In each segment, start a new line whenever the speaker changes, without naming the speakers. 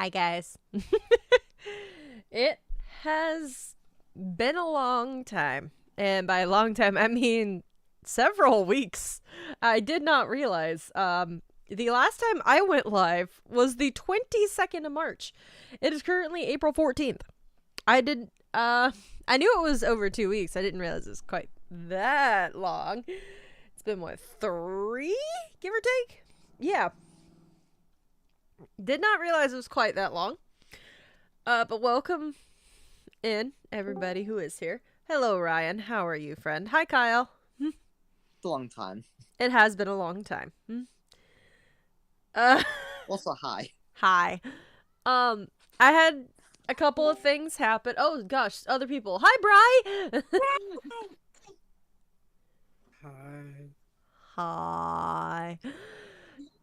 Hi, guys. It has been a long time. And by a long time, I mean several weeks. I did not realize. The last time I went live was the 22nd of March. It is currently April 14th. I knew it was over 2 weeks. I didn't realize it was quite that long. It's been, what, 3? Give or take? Yeah. Did not realize it was quite that long. But welcome in, everybody who is here. Hello, Ryan. How are you, friend? Hi, Kyle.
It's a long time.
It has been a long time.
Also, hi.
Hi. I had a couple of things happen. Oh, gosh, other people. Hi, Bri!
Hi.
Hi.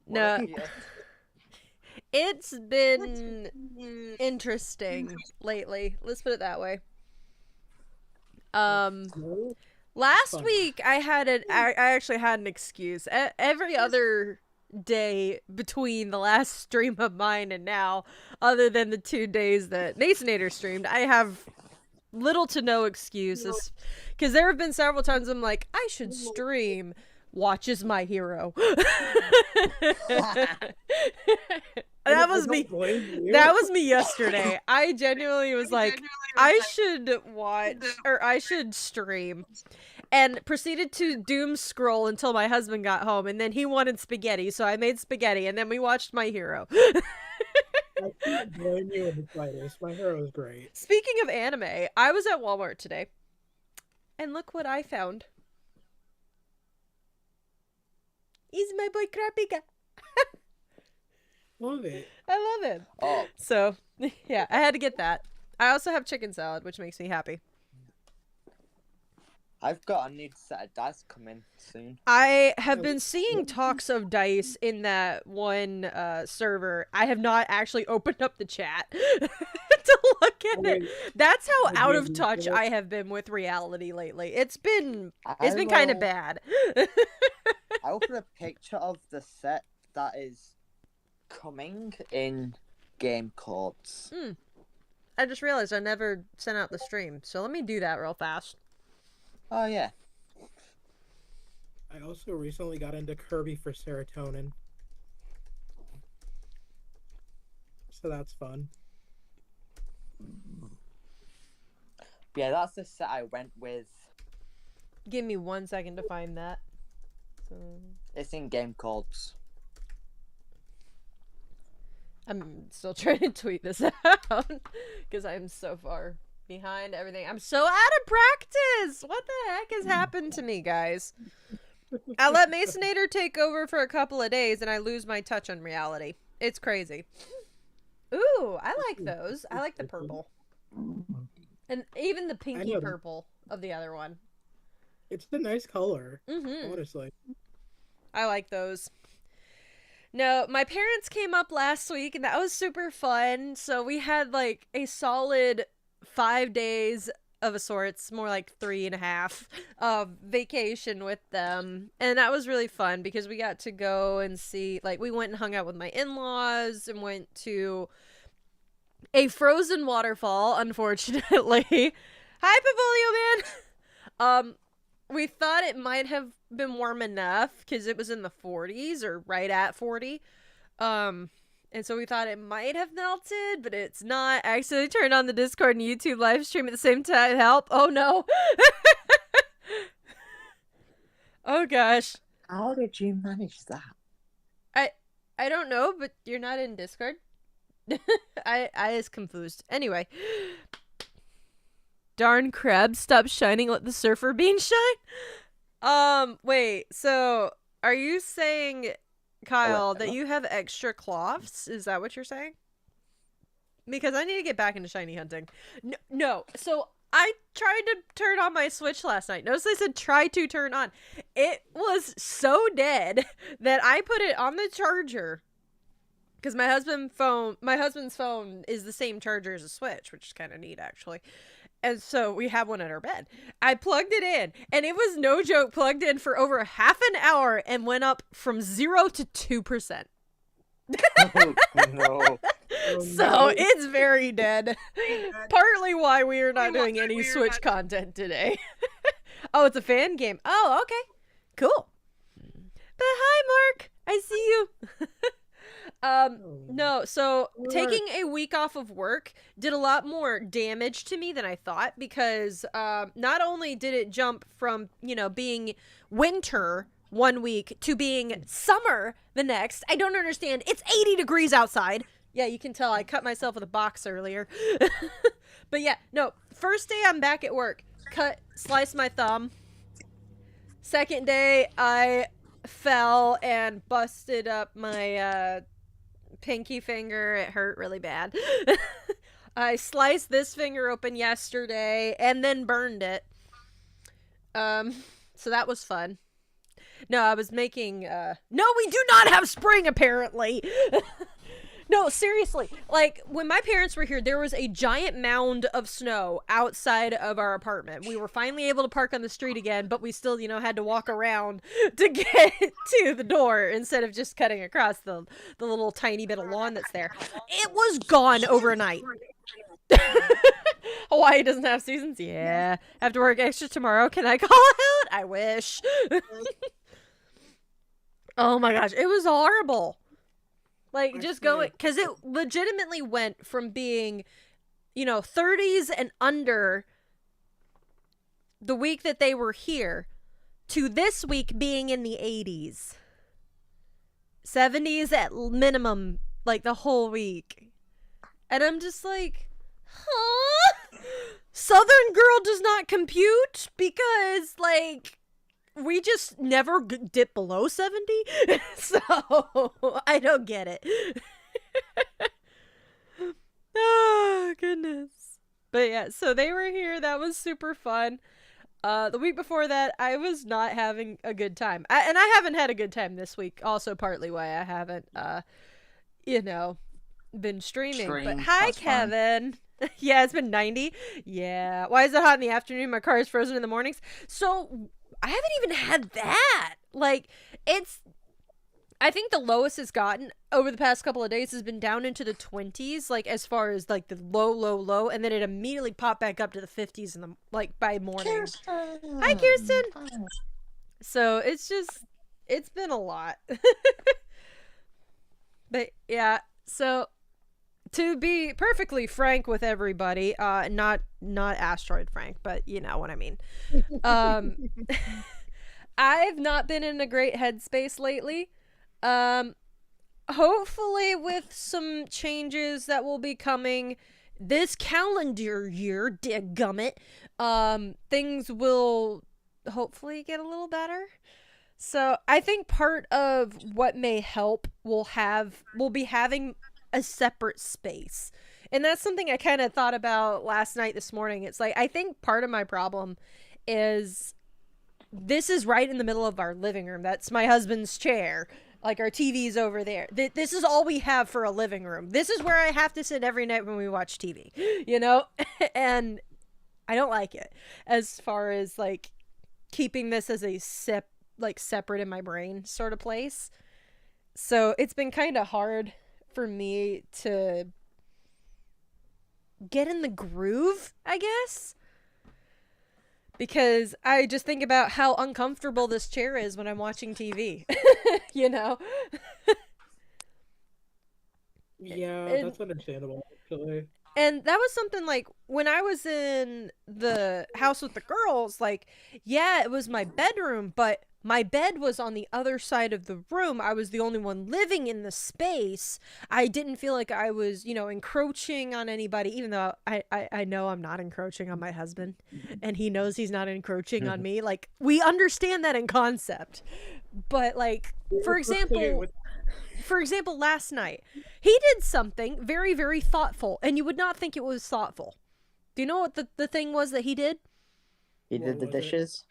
No. It's been interesting lately. Let's put it that way. Last week I actually had an excuse. Every other day between the last stream of mine and now, other than the 2 days that Masonator streamed, I have little to no excuses. Because there have been several times I'm like, I should stream Watches My Hero. That was me. That was me yesterday. I genuinely was like, I should watch, or I should stream, and proceeded to doom scroll until my husband got home, and then he wanted spaghetti, so I made spaghetti, and then we watched My Hero.
I can't blame you in the slightest. My Hero is great.
Speaking of anime, I was at Walmart today, and look what I found. He's my boy Krapika.
Love it.
I love it.
Oh.
So, yeah, I had to get that. I also have chicken salad, which makes me happy.
I've got a new set of dice coming soon.
I have been seeing talks of dice in that one server. I have not actually opened up the chat to look at it. That's how out of touch I have been with reality lately. It's been kind of bad.
I will put a picture of the set that is coming in game codes.
I just realized I never sent out the stream, so let me do that real fast.
Oh, yeah.
I also recently got into Kirby for serotonin. So that's fun.
Yeah, that's the set I went with.
Give me 1 second to find that.
It's in game codes.
I'm still trying to tweet this out because I'm so far behind everything. I'm so out of practice. What the heck has happened to me, guys? I let Masonator take over for a couple of days and I lose my touch on reality. It's crazy. Ooh, I like those. I like the purple. And even the pinky purple of the other one.
It's a nice color, honestly.
I like those. No, my parents came up last week and that was super fun. So we had like a solid 5 days of a sorts, more like 3.5 of vacation with them. And that was really fun because we got to go and see, like, we went and hung out with my in-laws and went to a frozen waterfall, unfortunately. Hi, Pavolio Man! We thought it might have been warm enough because it was in the 40s or right at 40. And so we thought it might have melted, but it's not. I accidentally turned on the Discord and YouTube live stream at the same time. Help. Oh, no. Oh, gosh.
How did you manage that?
I don't know, but you're not in Discord. I is confused. Anyway. Darn crab, stop shining, let the surfer bean shine? Wait, so are you saying, Kyle, that you have extra cloths? Is that what you're saying? Because I need to get back into shiny hunting. No. So I tried to turn on my Switch last night. Notice I said try to turn on. It was so dead that I put it on the charger. Because my husband's phone is the same charger as a Switch, which is kind of neat, actually. And so we have one at our bed. I plugged it in, and it was no joke, plugged in for over half an hour and went up from 0 to 2%.
Oh, no.
So
no.
it's very dead. Partly why we are not doing any Switch content today. Oh, it's a fan game. Oh, okay. Cool. But hi, Mark. I see you. No, so taking a week off of work did a lot more damage to me than I thought, because not only did it jump from, being winter one week to being summer the next. I don't understand. It's 80 degrees outside. Yeah, you can tell I cut myself with a box earlier. But yeah, no, first day I'm back at work. Sliced my thumb. Second day I fell and busted up my pinky finger. It hurt really bad. I sliced this finger open yesterday and then burned it. So that was fun. No, I was making no, we do not have spring apparently. No, seriously. Like, when my parents were here, there was a giant mound of snow outside of our apartment. We were finally able to park on the street again, but we still, had to walk around to get to the door instead of just cutting across the little tiny bit of lawn that's there. It was gone overnight. Hawaii doesn't have seasons? Yeah. Have to work extra tomorrow. Can I call out? I wish. Oh my gosh. It was horrible. Like, just going, because it legitimately went from being, 30s and under the week that they were here to this week being in the 80s. 70s at minimum, like, the whole week. And I'm just like, huh? Southern girl does not compute because, like, we just never dip below 70. So I don't get it. Oh, goodness. But yeah, so they were here. That was super fun. The week before that, I was not having a good time. And I haven't had a good time this week. Also partly why I haven't, been streaming. But hi, Kevin. Yeah, it's been 90. Yeah. Why is it hot in the afternoon? My car is frozen in the mornings. So I haven't even had that. Like, I think the lowest it's gotten over the past couple of days has been down into the 20s, like, as far as, like, the low, and then it immediately popped back up to the 50s by morning.
Kirsten.
Hi, Kirsten. So, it's been a lot. But, yeah, so, to be perfectly frank with everybody, not Asteroid Frank, but you know what I mean. I've not been in a great headspace lately. Hopefully with some changes that will be coming this calendar year, dadgummit, things will hopefully get a little better. So I think part of what may help will be having a separate space. And that's something I kind of thought about last night, this morning. It's like, I think part of my problem is this is right in the middle of our living room. That's my husband's chair. Like, our TV's over there. This is all we have for a living room. This is where I have to sit every night when we watch TV, And I don't like it, as far as, like, keeping this as a separate in my brain sort of place. So it's been kind of hard for me to get in the groove, I guess, because I just think about how uncomfortable this chair is when I'm watching TV.
Yeah, that's understandable, actually.
And that was something, like, when I was in the house with the girls, like, yeah, it was my bedroom, but my bed was on the other side of the room. I was the only one living in the space. I didn't feel like I was, encroaching on anybody, even though I know I'm not encroaching on my husband, and he knows he's not encroaching on me. Like, we understand that in concept. But, like, for example, last night, he did something very, very thoughtful, and you would not think it was thoughtful. Do you know what the thing was that he did?
He did the dishes?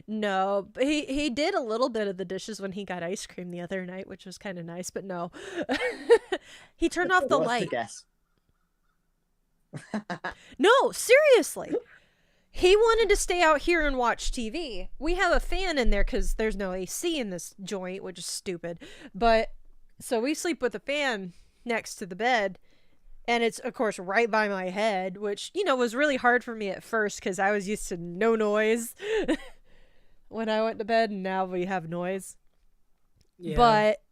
No, he did a little bit of the dishes when he got ice cream the other night, which was kind of nice, but no. He turned off the light.
Guess?
No, seriously. He wanted to stay out here and watch TV. We have a fan in there because there's no AC in this joint, which is stupid. But, so we sleep with a fan next to the bed. And it's, of course, right by my head, which, you know, was really hard for me at first because I was used to no noise when I went to bed, and now we have noise.
Yeah.
But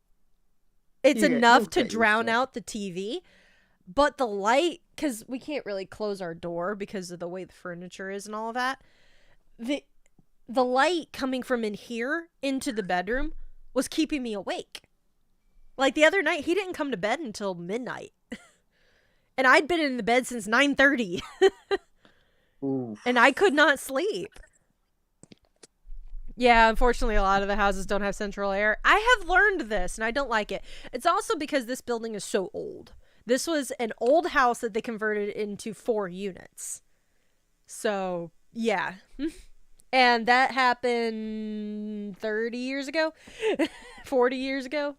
it's
You'll
enough to
get used to
drown
it.
out the TV. But the light, because we can't really close our door because of the way the furniture is and all of that, the light coming from in here into the bedroom was keeping me awake. Like the other night, he didn't come to bed until midnight. And I'd been in the bed since 9:30.
Oof.
And I could not sleep. Yeah, unfortunately, a lot of the houses don't have central air. I have learned this, and I don't like it. It's also because this building is so old. This was an old house that they converted into 4 units. So, yeah. And that happened 30 years ago? 40 years ago?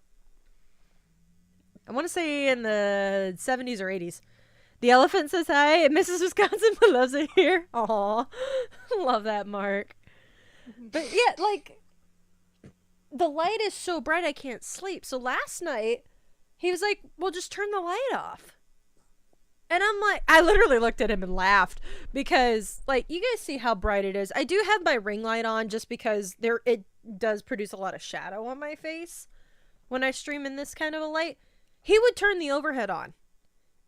I want to say in the 70s or 80s. The elephant says hi. Mrs. Wisconsin loves it here. Aw. Love that, Mark. But yeah, like, the light is so bright I can't sleep. So last night, he was like, well, just turn the light off. And I'm like, I literally looked at him and laughed because, like, you guys see how bright it is. I do have my ring light on just because it does produce a lot of shadow on my face when I stream in this kind of a light. He would turn the overhead on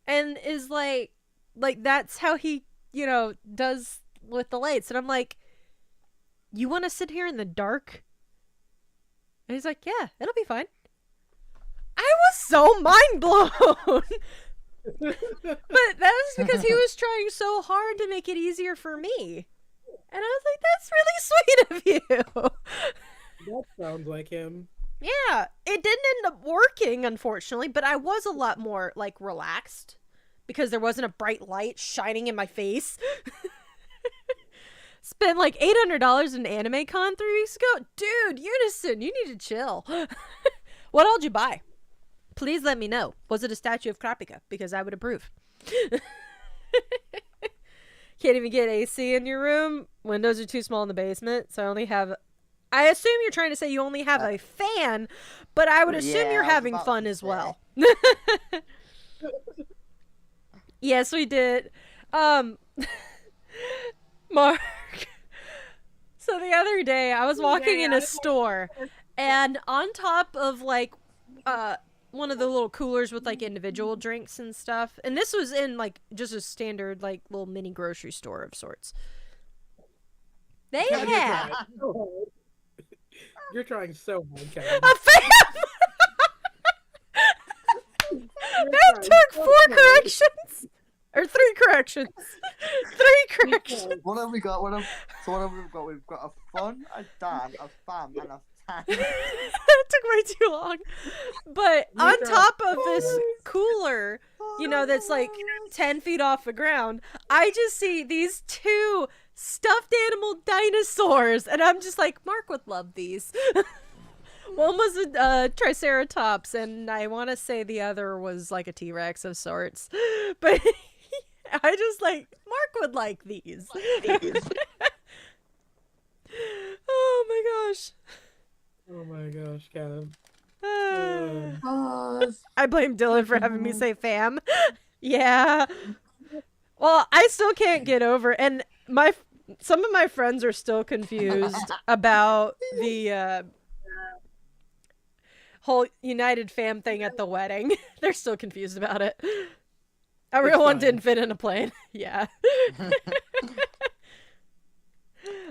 and is like that's how he, you know, does with the lights. And I'm like, you want to sit here in the dark? And he's like, yeah, it'll be fine. I was so mind blown. But that was because he was trying so hard to make it easier for me. And I was like, that's really sweet of you.
That sounds like him.
Yeah, it didn't end up working, unfortunately, but I was a lot more, like, relaxed because there wasn't a bright light shining in my face. Spent like $800 in Anime Con 3 weeks ago. Dude, Unison, you need to chill. What all did you buy? Please let me know. Was it a statue of Krapika? Because I would approve. Can't even get AC in your room. Windows are too small in the basement, so I only have... I assume you're trying to say you only have a fan, but I would assume
Yeah,
you're
I was
having
about
fun
to
as
say.
well. Yes, we did. Mark. So the other day, I was walking in a store, and on top of, like, one of the little coolers with, like, individual drinks and stuff, and this was in, like, just a standard, like, little mini grocery store of sorts. They had
You're trying so hard, Kevin.
a fan! That took 4 corrections! Or 3 corrections. 3 corrections.
What have we got? What have we got? We've got a fun, a Dan, a fam, and a tan.
That took way too long. But on top of this cooler, you know, that's like 10 feet off the ground, I just see these 2 stuffed animal dinosaurs. And I'm just like, Mark would love these. One was a Triceratops, and I want to say the other was like a T-Rex of sorts. But I just like, Mark would like these. Oh my gosh.
Oh my gosh, Kevin.
I blame Dylan for having me say fam. Yeah. Well, I still can't get over, and some of my friends are still confused about the whole United Fam thing at the wedding. They're still confused about it. A real one didn't fit in a plane. Yeah.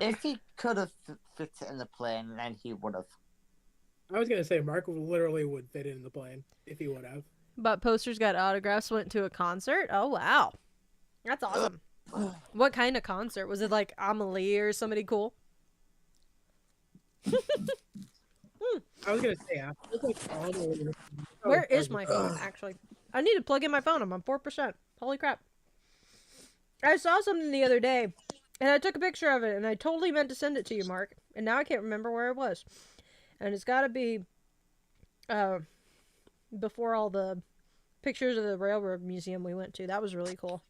If he could have fit it in the plane, then he would have.
I was gonna say Mark literally would fit in the plane if he would have.
But posters, got autographs, went to a concert. Oh wow, that's awesome. What kind of concert was it? Like Amelie or somebody cool?
I was gonna say,
Where is my phone? Actually, I need to plug in my phone. I'm on 4%. Holy crap! I saw something the other day, and I took a picture of it, and I totally meant to send it to you, Mark. And now I can't remember where it was. And it's got to be before all the pictures of the railroad museum we went to. That was really cool.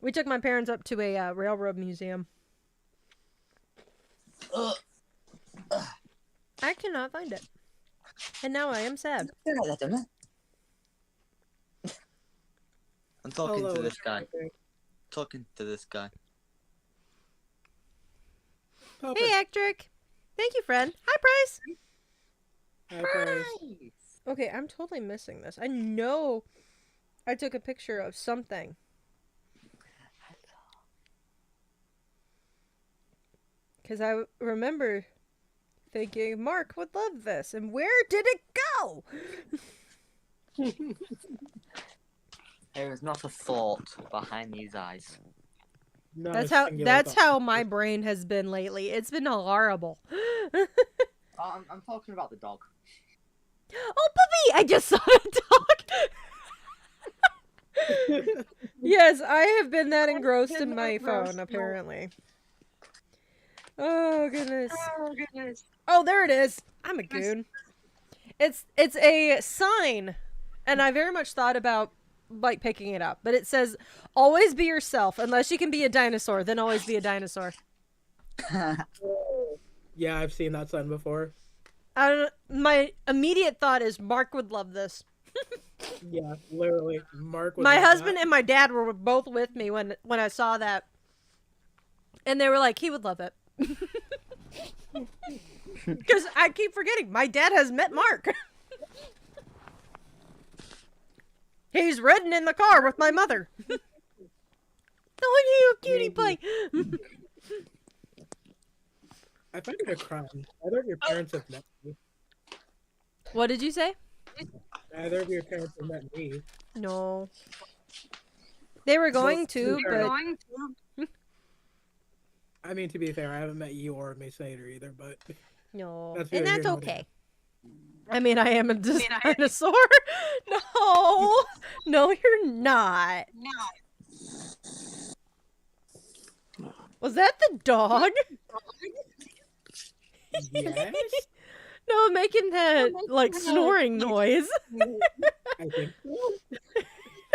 We took my parents up to a railroad museum. I cannot find it. And now I am sad.
I'm talking
Hello,
to this guy.
okay.
Talking to this guy.
Puppy.
Hey, Actric. Thank you, friend. Hi, Bryce.
Hi, Bryce.
Okay, I'm totally missing this. I know I took a picture of something. Because I remember thinking Mark would love this. And where did it go?
There is not a thought behind these eyes.
Not
That's
a
how
singular
that's
thought.
how my brain has been lately. It's been horrible.
I'm talking about the dog.
Oh, puppy! I just saw a dog. Yes, I have been that engrossed in my phone, apparently. Oh, goodness. Oh, there it is. I'm a goon. It's a sign, and I very much thought about, like, picking it up. But it says, always be yourself. Unless you can be a dinosaur, then always be a dinosaur.
Yeah, I've seen that sign before.
My immediate thought is Mark would love this.
Yeah, literally. Mark would
My
love
husband
that.
and my dad were both with me when I saw that. And they were like, he would love it. Because I keep forgetting, my dad has met Mark. He's ridden in the car with my mother. Oh, you cutie pie.
I find it a crime. Either of your parents have met me.
What did you say?
Either of your parents have met me.
No. They were going to, but...
I mean, to be fair, I haven't met you or Miss Snyder either, but
No.
That's
And
neither
that's
here nor
okay. I mean, I am a dinosaur. No. No, you're not. Was that the dog?
yes,
No, making that, like, snoring noise.
I think so.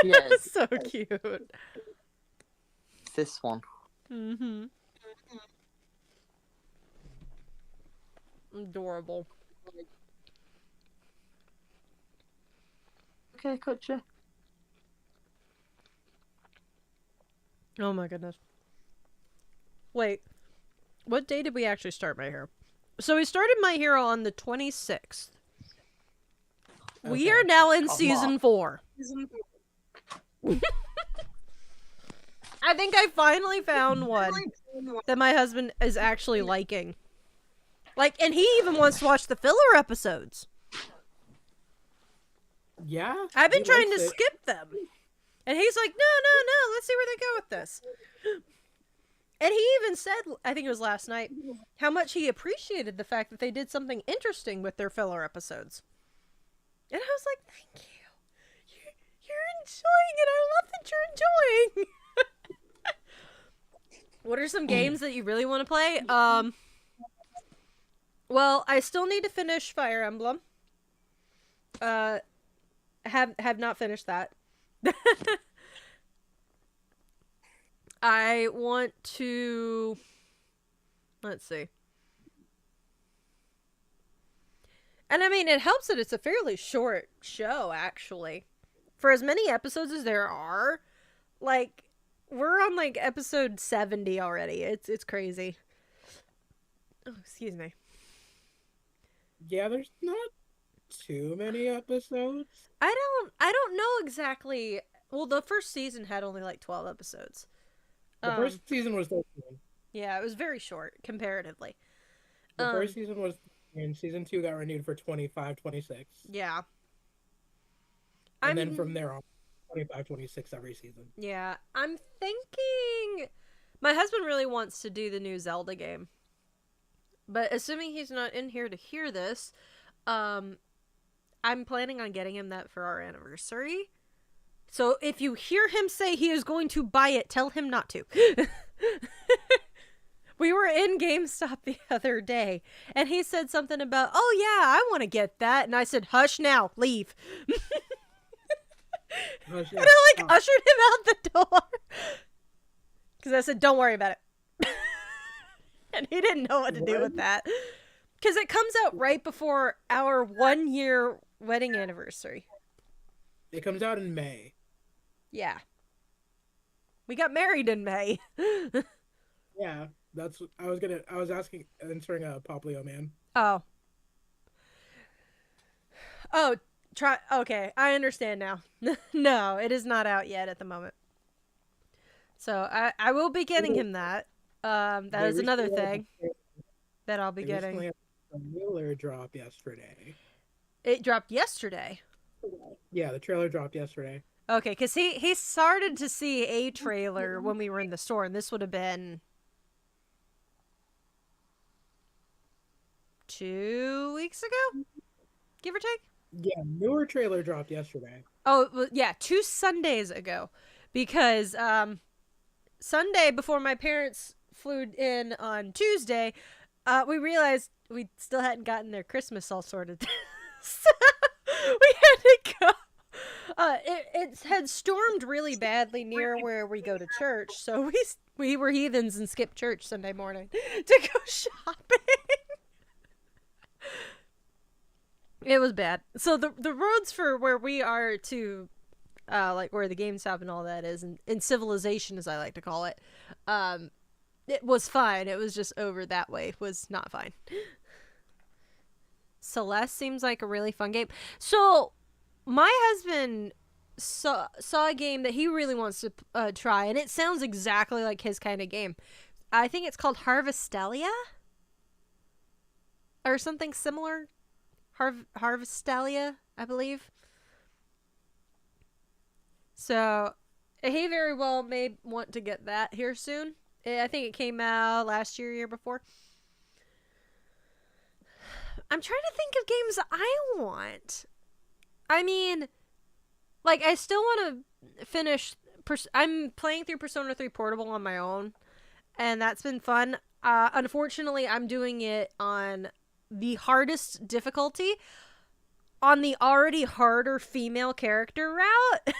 Yes,
So cute.
this one.
Mm-hmm. Adorable.
Okay, gotcha.
Oh my goodness. Wait. What day did we actually start My Hero? So we started My Hero on the 26th. We
Okay.
are now in
Of
season 4. I think I finally found one that my husband is actually liking. Like, and he even wants to watch the filler episodes.
Yeah,
I've been
he
trying to
likes it.
skip them. And he's like, no, let's see where they go with this. And he even said, I think it was last night, how much he appreciated the fact that they did something interesting with their filler episodes. And I was like, thank you. You're enjoying it. I love that you're enjoying. What are some games that you really want to play? Well, I still need to finish Fire Emblem. Have not finished that. I want to... Let's see. And I mean, it helps that it's a fairly short show, actually. For as many episodes as there are, like, we're on, like, episode 70 already. It's crazy. Oh, excuse me.
Yeah, there's not too many episodes.
I don't know exactly. Well, the first season had only, like, 12 episodes.
The first season was 13.
Yeah, it was very short, comparatively.
The first season was, and season 2 got renewed for 25, 26.
Yeah.
And then from there on, 25, 26 every season.
Yeah, I'm thinking... My husband really wants to do the new Zelda game. But assuming he's not in here to hear this, I'm planning on getting him that for our anniversary. So if you hear him say he is going to buy it, tell him not to. We were in GameStop the other day, and he said something about, oh yeah, I want to get that. And I said, hush now, leave. And I, like, ushered him out the door. Because I said, don't worry about it. And he didn't know what to do with that. Because it comes out right before our 1-year wedding anniversary.
It comes out in May.
Yeah. We got married in May.
Yeah, that's I was asking answering a Poplio man.
Oh. Oh, try. Okay, I understand now. No, it is not out yet at the moment. So I will be getting him that. That
They
is another
recently
thing
had,
that I'll be
they
getting.
recently had a trailer drop yesterday.
It dropped yesterday.
Yeah, the trailer dropped yesterday.
Okay, because he started to see a trailer when we were in the store, and this would have been 2 weeks ago, give or take.
Yeah, newer trailer dropped yesterday.
Oh, well, yeah, 2 Sundays ago, because Sunday before my parents flew in on Tuesday, we realized we still hadn't gotten their Christmas all sorted. So we had to go. It had stormed really badly near where we go to church, so we were heathens and skipped church Sunday morning to go shopping. It was bad. So the roads for where we are to like where the GameStop and all that is, in civilization as I like to call it, it was fine. It was just over that way was not fine. Celeste seems like a really fun game. So my husband saw a game that he really wants to try, and it sounds exactly like his kind of game. I think it's called Harvestelia or something similar. Harvestelia, I believe. So he very well may want to get that here soon. I think it came out last year before. I'm trying to think of games that I want. I mean, like, I still want to finish. I'm playing through Persona 3 Portable on my own, and that's been fun. Unfortunately, I'm doing it on the hardest difficulty on the already harder female character route.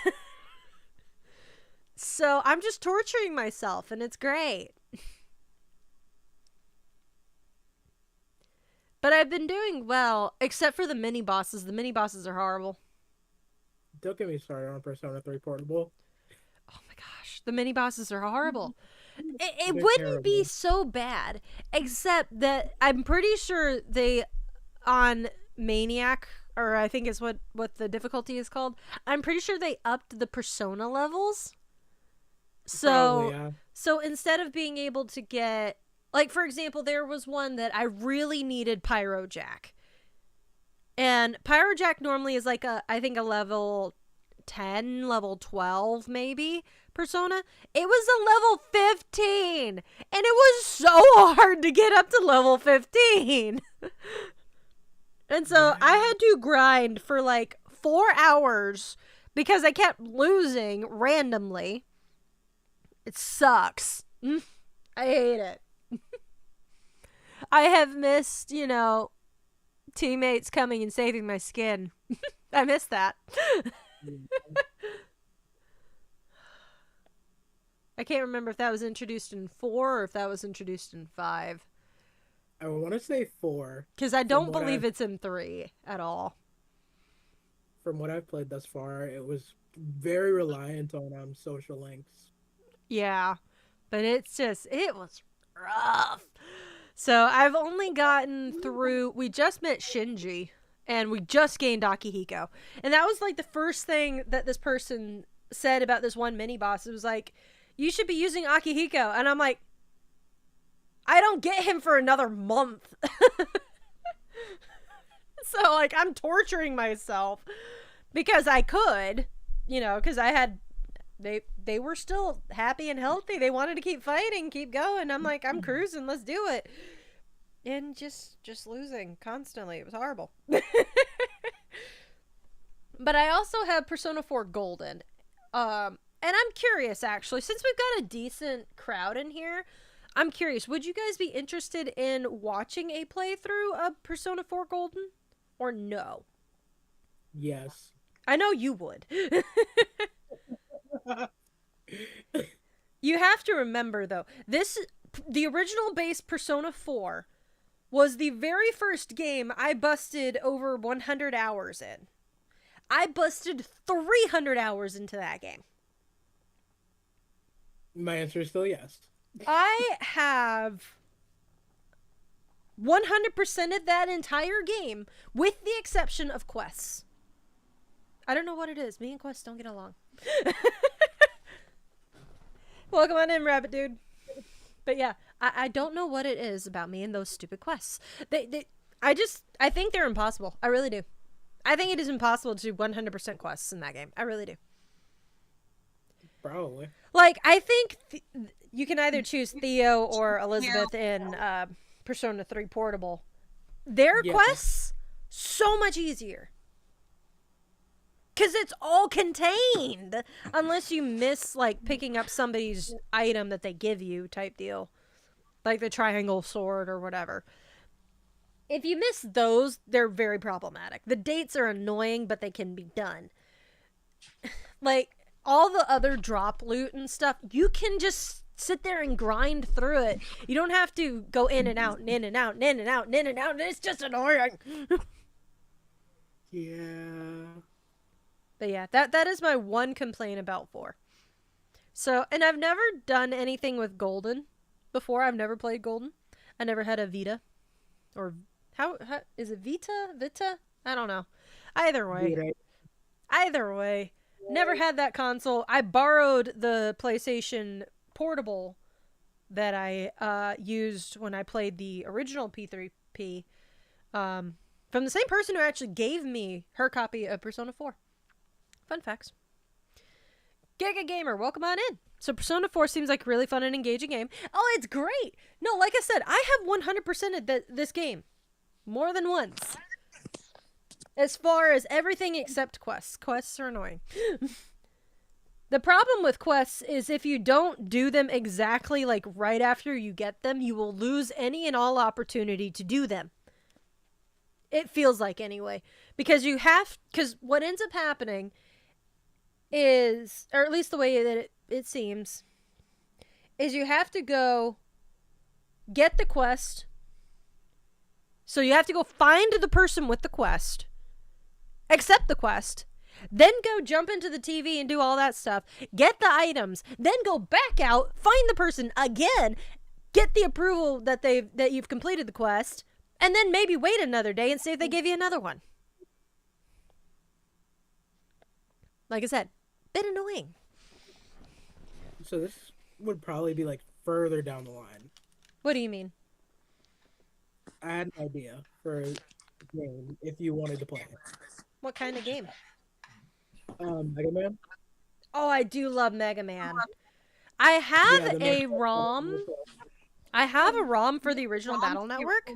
So I'm just torturing myself, and it's great. But I've been doing well, except for the mini bosses. The mini bosses are horrible.
Don't get me started on Persona 3 Portable.
Oh my gosh, the mini bosses are horrible. It
They're
wouldn't be
terrible.
so bad, except that I'm pretty sure they, on Maniac, or I think is what the difficulty is called, I'm pretty sure they upped the persona levels. So,
Probably, yeah.
so instead of being able to get, like, for example, there was one that I really needed Pyrojack. And Pyrojack normally is like I think a level 10, level 12 maybe persona. It was a level 15. And it was so hard to get up to level 15. And so I had to grind for like 4 hours because I kept losing randomly. It sucks. I hate it. I have missed, teammates coming and saving my skin. I miss that. I can't remember if that was introduced in 4 or if that was introduced in 5.
I want to say 4.
Because I don't
what
believe
I've-
it's in 3 at all.
From what I've played thus far, it was very reliant on social links.
Yeah. But it was rough. So I've only gotten through, we just met Shinji, and we just gained Akihiko. And that was like the first thing that this person said about this one mini boss. It was like, you should be using Akihiko. And I'm like, I don't get him for another month. So like, I'm torturing myself because I could, because I had, they were still happy and healthy. They wanted to keep fighting, keep going. I'm like, I'm cruising, let's do it. And just losing constantly. It was horrible. But I also have Persona 4 Golden. And I'm curious, actually, since we've got a decent crowd in here, I'm curious, would you guys be interested in watching a playthrough of Persona 4 Golden? Or no?
Yes.
I know you would. You have to remember, though, the original base Persona 4 was the very first game I busted over 100 hours in. I busted 300 hours into that game.
My answer is still yes.
I have 100% of that entire game, with the exception of quests. I don't know what it is. Me and quests don't get along. Welcome on in, Rabbit Dude. But yeah, I don't know what it is about me and those stupid quests. I think they're impossible. I really do. I think it is impossible to do 100% quests in that game. I really do.
Probably.
Like, I think you can either choose Theo or Elizabeth in Persona 3 Portable. Their quests, so much easier. Because it's all contained. Unless you miss, like, picking up somebody's item that they give you type deal. Like the triangle sword or whatever. If you miss those, they're very problematic. The dates are annoying, but they can be done. Like, all the other drop loot and stuff, you can just sit there and grind through it. You don't have to go in and out and in and out and in and out and in and out. And it's just annoying.
Yeah.
But yeah, that is my one complaint about 4. So, and I've never done anything with Golden before. I've never played Golden. I never had a Vita. Or, how is it Vita? Vita? I don't know. Either way. Never had that console. I borrowed the PlayStation Portable that I used when I played the original P3P from the same person who actually gave me her copy of Persona 4. Fun facts. Giga Gamer, welcome on in. So Persona 4 seems like a really fun and engaging game. Oh, it's great. No, like I said, I have 100% of this game. More than once. As far as everything except quests. Quests are annoying. The problem with quests is if you don't do them exactly like right after you get them, you will lose any and all opportunity to do them. It feels like anyway. Because what ends up happening is, or at least the way that it seems, is you have to go get the quest. So you have to go find the person with the quest, accept the quest, then go jump into the TV and do all that stuff, get the items, then go back out, find the person again, get the approval that you've completed the quest, and then maybe wait another day and see if they give you another one. Like I said, bit annoying.
So this would probably be like further down the line.
What do you mean?
I had an idea for a game if you wanted to play it.
What kind of game?
Mega Man.
Oh, I do love Mega Man. I have a ROM. I have a ROM for the original Battle Network.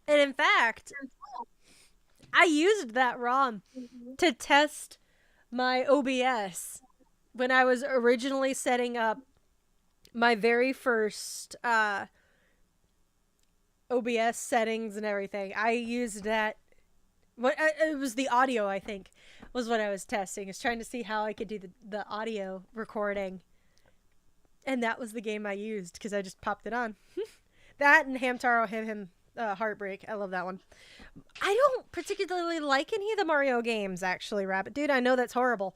And in fact, I used that ROM to test my OBS when I was originally setting up my very first OBS settings and everything. I used that. It was the audio, I think, was what I was testing. I was trying to see how I could do the audio recording. And that was the game I used because I just popped it on. That and Hamtaro Him Heartbreak. I love that one. I don't particularly like any of the Mario games, actually, Rabbit Dude. I know that's horrible.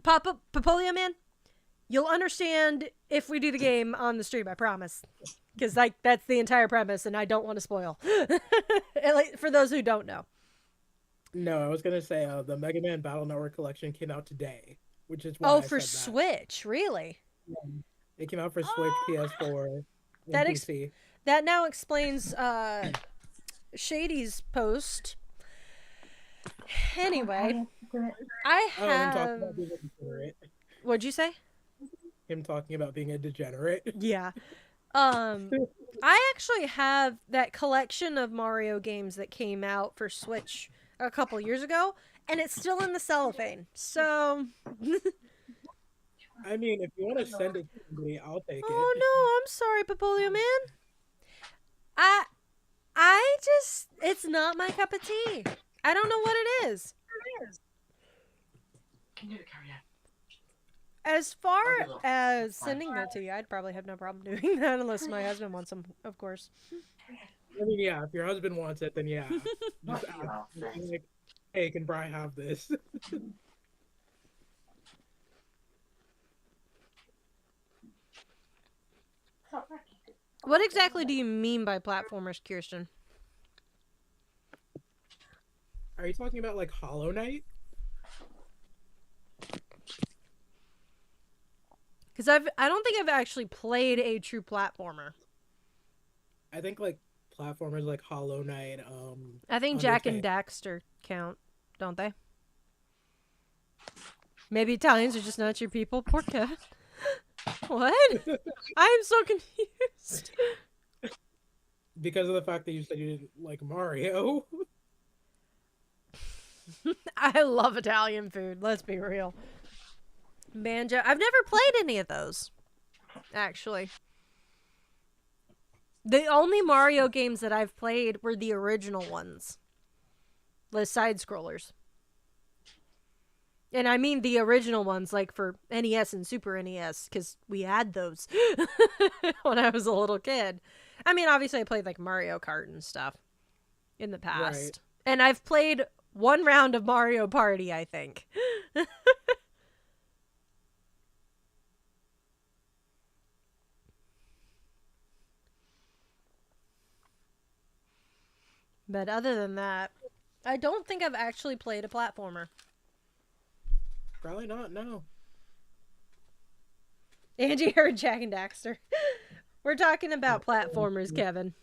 Papolia Man, you'll understand if we do the game on the stream, I promise. Because that's the entire premise, and I don't want to spoil. For those who don't know.
No, I was going to say the Mega Man Battle Network Collection came out today, which is why I
for
said that.
Switch, really?
Yeah. It came out for Switch, PS4, and PC.
That now explains Shady's post. Anyway, I have...
him talking about being a degenerate.
What'd you say?
Him talking about being a degenerate.
Yeah. I actually have that collection of Mario games that came out for Switch a couple years ago, and it's still in the cellophane. So...
I mean, if you want to send it to somebody, I'll take it.
Oh no, I'm sorry, Papolio Man. I just, it's not my cup of tea. I don't know what it is. As far as sending that to you, I'd probably have no problem doing that unless my husband wants them, of course.
I mean, yeah, if your husband wants it, then yeah. Just ask. Like, hey, can Brian have this?
What exactly do you mean by platformers, Kirsten?
Are you talking about like Hollow Knight?
Because I don't think I've actually played a true platformer.
I think like platformers like Hollow Knight,
I think Jack and
Undertale.
Daxter count, don't they? Maybe Italians are just not your people. Poor cat. What? I am so confused.
Because of the fact that you said you didn't like Mario.
I love Italian food. Let's be real. Banjo. I've never played any of those, actually. The only Mario games that I've played were the original ones. The side scrollers. And I mean the original ones, like for NES and Super NES, because we had those when I was a little kid. I mean, obviously I played like Mario Kart and stuff in the past.
Right.
And I've played one round of Mario Party, I think. But other than that, I don't think I've actually played a platformer.
Probably not, no.
Angie heard Jack and Daxter. We're talking about platformers, Kevin.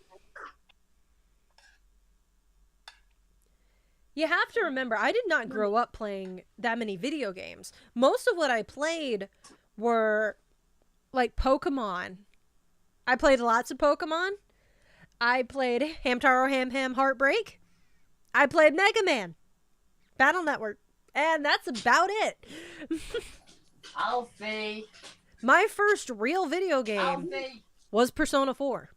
You have to remember, I did not grow up playing that many video games. Most of what I played were like Pokemon. I played lots of Pokemon. I played Hamtaro Ham Ham Heartbreak. I played Mega Man. Battle Network. And that's about it.
Alfie!
My first real video game
Alfie!
was Persona 4.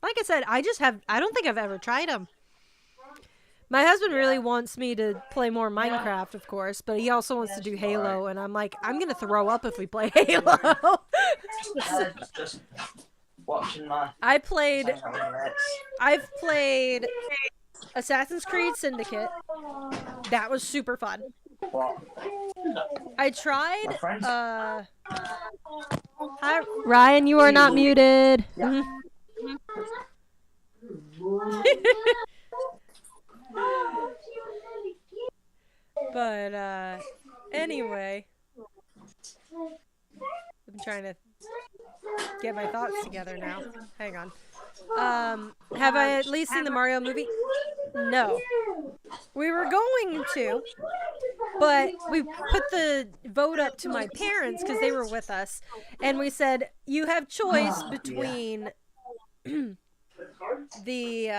Like I said, I don't think I've ever tried them. My husband really wants me to play more Minecraft, of course, but he also wants to do Halo, and I'm like, I'm going to throw up if we play Halo.
Just watching my...
I've played Assassin's Creed Syndicate. That was super fun.
What?
I tried,
My friends?
Hi, Ryan, you are not muted.
Yeah.
But, anyway. I'm trying to get my thoughts together now. Hang on. Have I at least seen the Mario movie? No. We were going to, but we put the vote up to my parents because they were with us, and we said, you have choice between the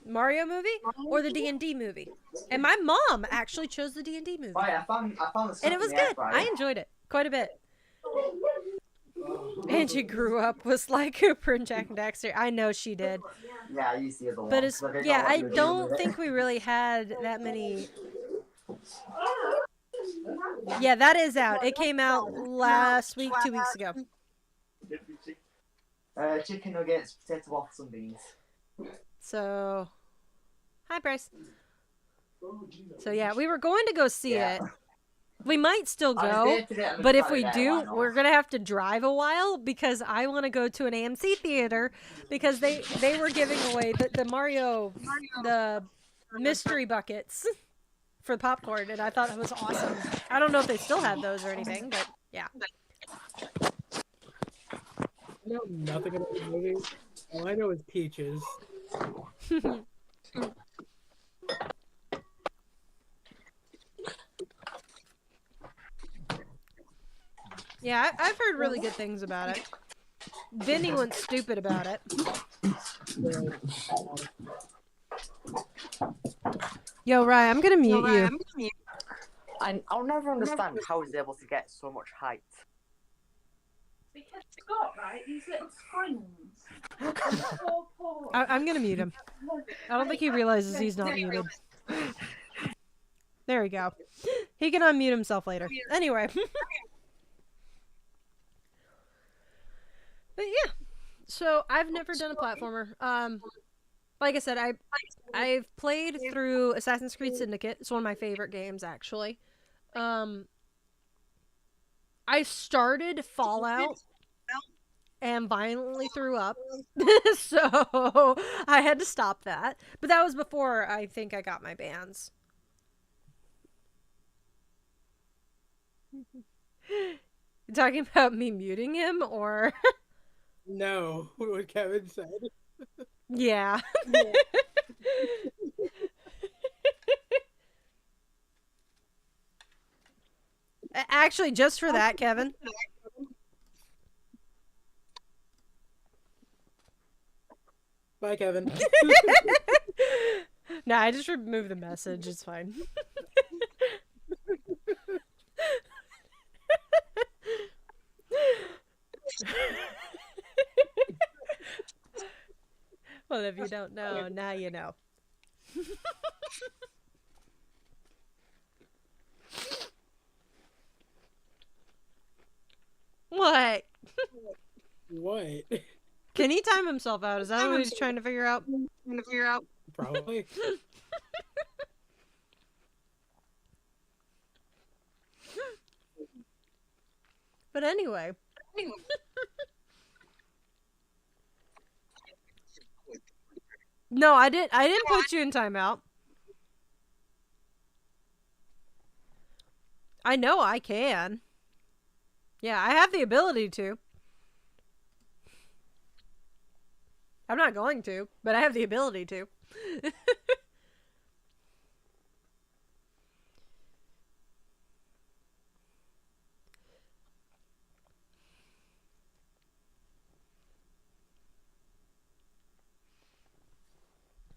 Mario movie or the D&D movie. And my mom actually chose the D&D movie.
Right, I found the
And it was good. I enjoyed it quite a bit. Angie grew up was like Cooper and Jack and Daxter. I know she did.
Yeah, I used the other one.
But it's, yeah, I
don't
don't think we really had that many. Yeah, that is out. It came out last week, 2 weeks ago.
Chicken nuggets, potato waffles and beans.
So, hi, Bryce. So yeah, we were going to go see it. We might still go, but if we do, we're gonna have to drive a while because I want to go to an AMC theater because they were giving away the Mario the mystery buckets for popcorn, and I thought it was awesome. I don't know if they still have those or anything, but yeah.
I know nothing about the movie. All I know is peaches.
Yeah, I've heard really good things about it. Vinny went stupid about it. Yo, Ryan, I'm gonna mute you.
I'll never understand how he's able to get so much height.
Because Scott, right, these little springs.
I'm gonna mute him. I don't think he realizes he's not muted. There we go. He can unmute himself later. Anyway. But yeah. So I've never done a platformer. Like I said, I've played through Assassin's Creed Syndicate. It's one of my favorite games, actually. Um, I started Fallout and violently threw up. So I had to stop that. But that was before I think I got my bans. You talking about me muting him or
No, what Kevin said.
yeah. Actually, just for that, Kevin.
Bye, Kevin.
Nah, I just removed the message. It's fine. Well, if you don't know, now you know. What?
What?
Can he time himself out? Is that what he's trying to figure out?
Probably.
But anyway. No, I didn't put you in timeout. I know I can. Yeah, I have the ability to. I'm not going to, but I have the ability to.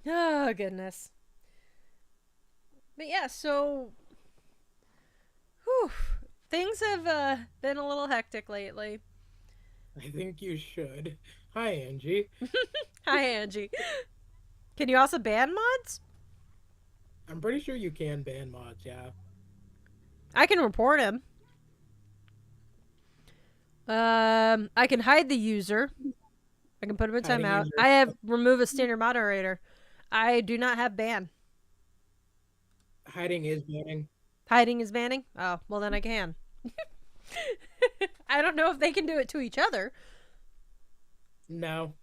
Oh, goodness. But yeah, so whew, things have been a little hectic lately.
I think you should. Hi, Angie.
Hi, Angie. Can you also ban mods?
I'm pretty sure you can ban mods, yeah.
I can report him. I can hide the user. I can put him in
Hiding
timeout.
user.
I have remove a standard moderator. I do not have ban.
Hiding is banning.
Hiding is banning? Oh, well then I can. I don't know if they can do it to each other.
No.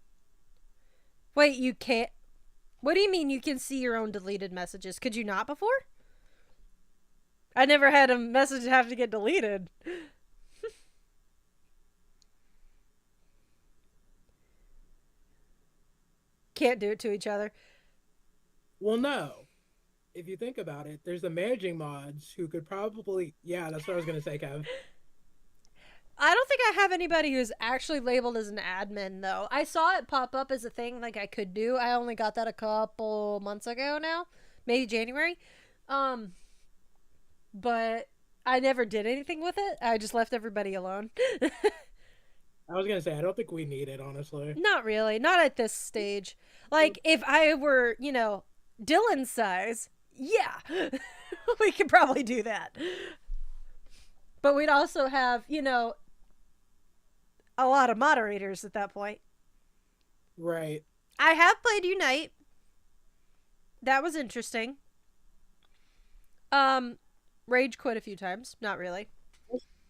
Wait, you can't? What do you mean you can see your own deleted messages? Could you not before? I never had a message have to get deleted. Can't do it to each other.
Well, no. If you think about it, there's the managing mods who could probably. Yeah, that's what I was going to say, Kev.
I don't think I have anybody who's actually labeled as an admin, though. I saw it pop up as a thing like I could do. I only got that a couple months ago now. Maybe January. But I never did anything with it. I just left everybody alone.
I was going to say, I don't think we need it, honestly.
Not really. Not at this stage. Like, if I were, Dylan's size, yeah, we could probably do that. But we'd also have, a lot of moderators at that point.
Right.
I have played Unite. That was interesting. Rage quit a few times. Not really.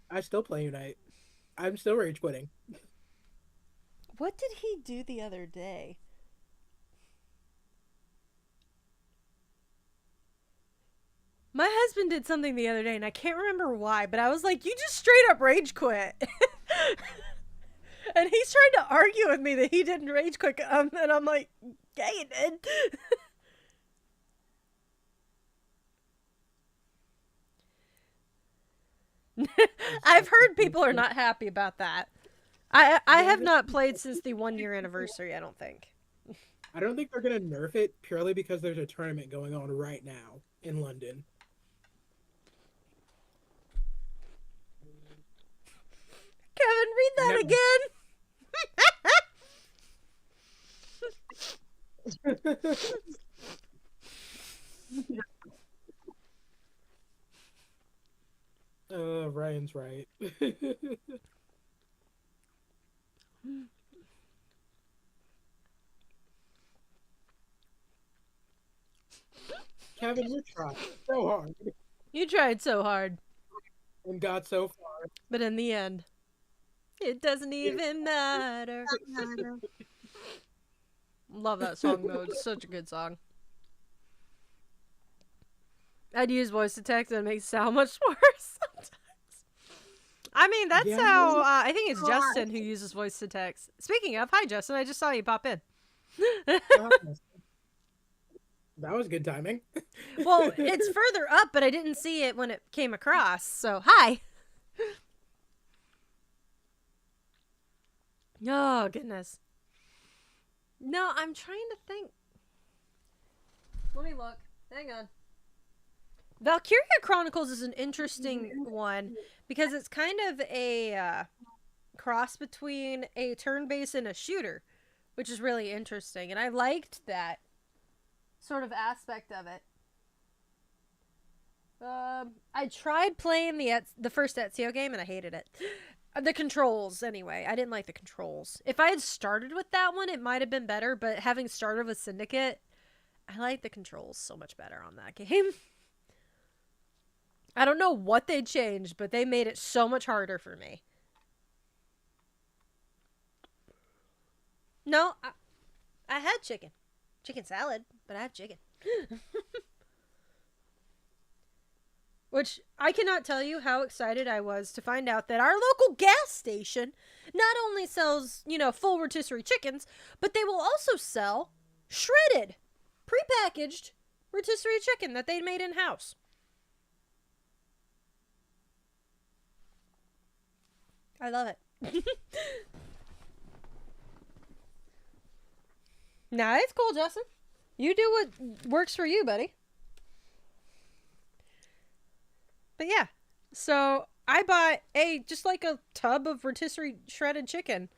I still play Unite. I'm still rage quitting.
What did he do the other day? My husband did something the other day, and I can't remember why, but I was like, you just straight up rage quit. And he's trying to argue with me that he didn't rage quit, and I'm like, yeah, you did. I've heard people are not happy about that. I have not played since the 1 year anniversary, I don't think.
I don't think they're going to nerf it purely because there's a tournament going on right now in London.
Kevin, read that
No.
again.
Ryan's right. Kevin, you tried so hard.
You tried so hard.
and got so far.
But in the end, it doesn't even matter. Love that song though. It's such a good song. I'd use voice to text and it makes it sound much worse sometimes. I mean, that's
Yeah.
how I think it's Justin who uses voice to text. Speaking of, hi Justin, I just saw you pop in.
That was good timing.
Well, it's further up, but I didn't see it when it came across. So, hi. Oh, goodness. No, I'm trying to think. Let me look. Hang on. Valkyria Chronicles is an interesting one because it's kind of a cross between a turn-based and a shooter, which is really interesting. And I liked that sort of aspect of it. I tried playing the first Ezio game and I hated it. The controls, anyway. I didn't like the controls. If I had started with that one, it might have been better, but having started with Syndicate, I like the controls so much better on that game. I don't know what they changed, but they made it so much harder for me. No, I had chicken. Chicken salad, but I have chicken. Which, I cannot tell you how excited I was to find out that our local gas station not only sells, full rotisserie chickens, but they will also sell shredded, prepackaged rotisserie chicken that they made in-house. I love it. Nah, it's cool, Justin. You do what works for you, buddy. But yeah, so I bought just like a tub of rotisserie shredded chicken.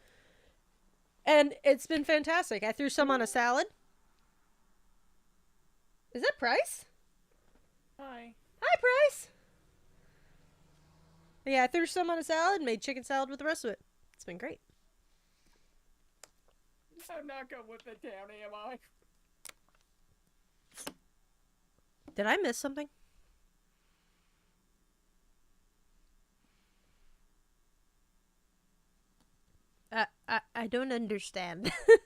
And it's been fantastic. I threw some on a salad. Is that Price?
Hi.
Hi, Price. But yeah, I threw some on a salad and made chicken salad with the rest of it. It's been great.
I'm not going with the town, am I?
Did I miss something? I don't understand.
We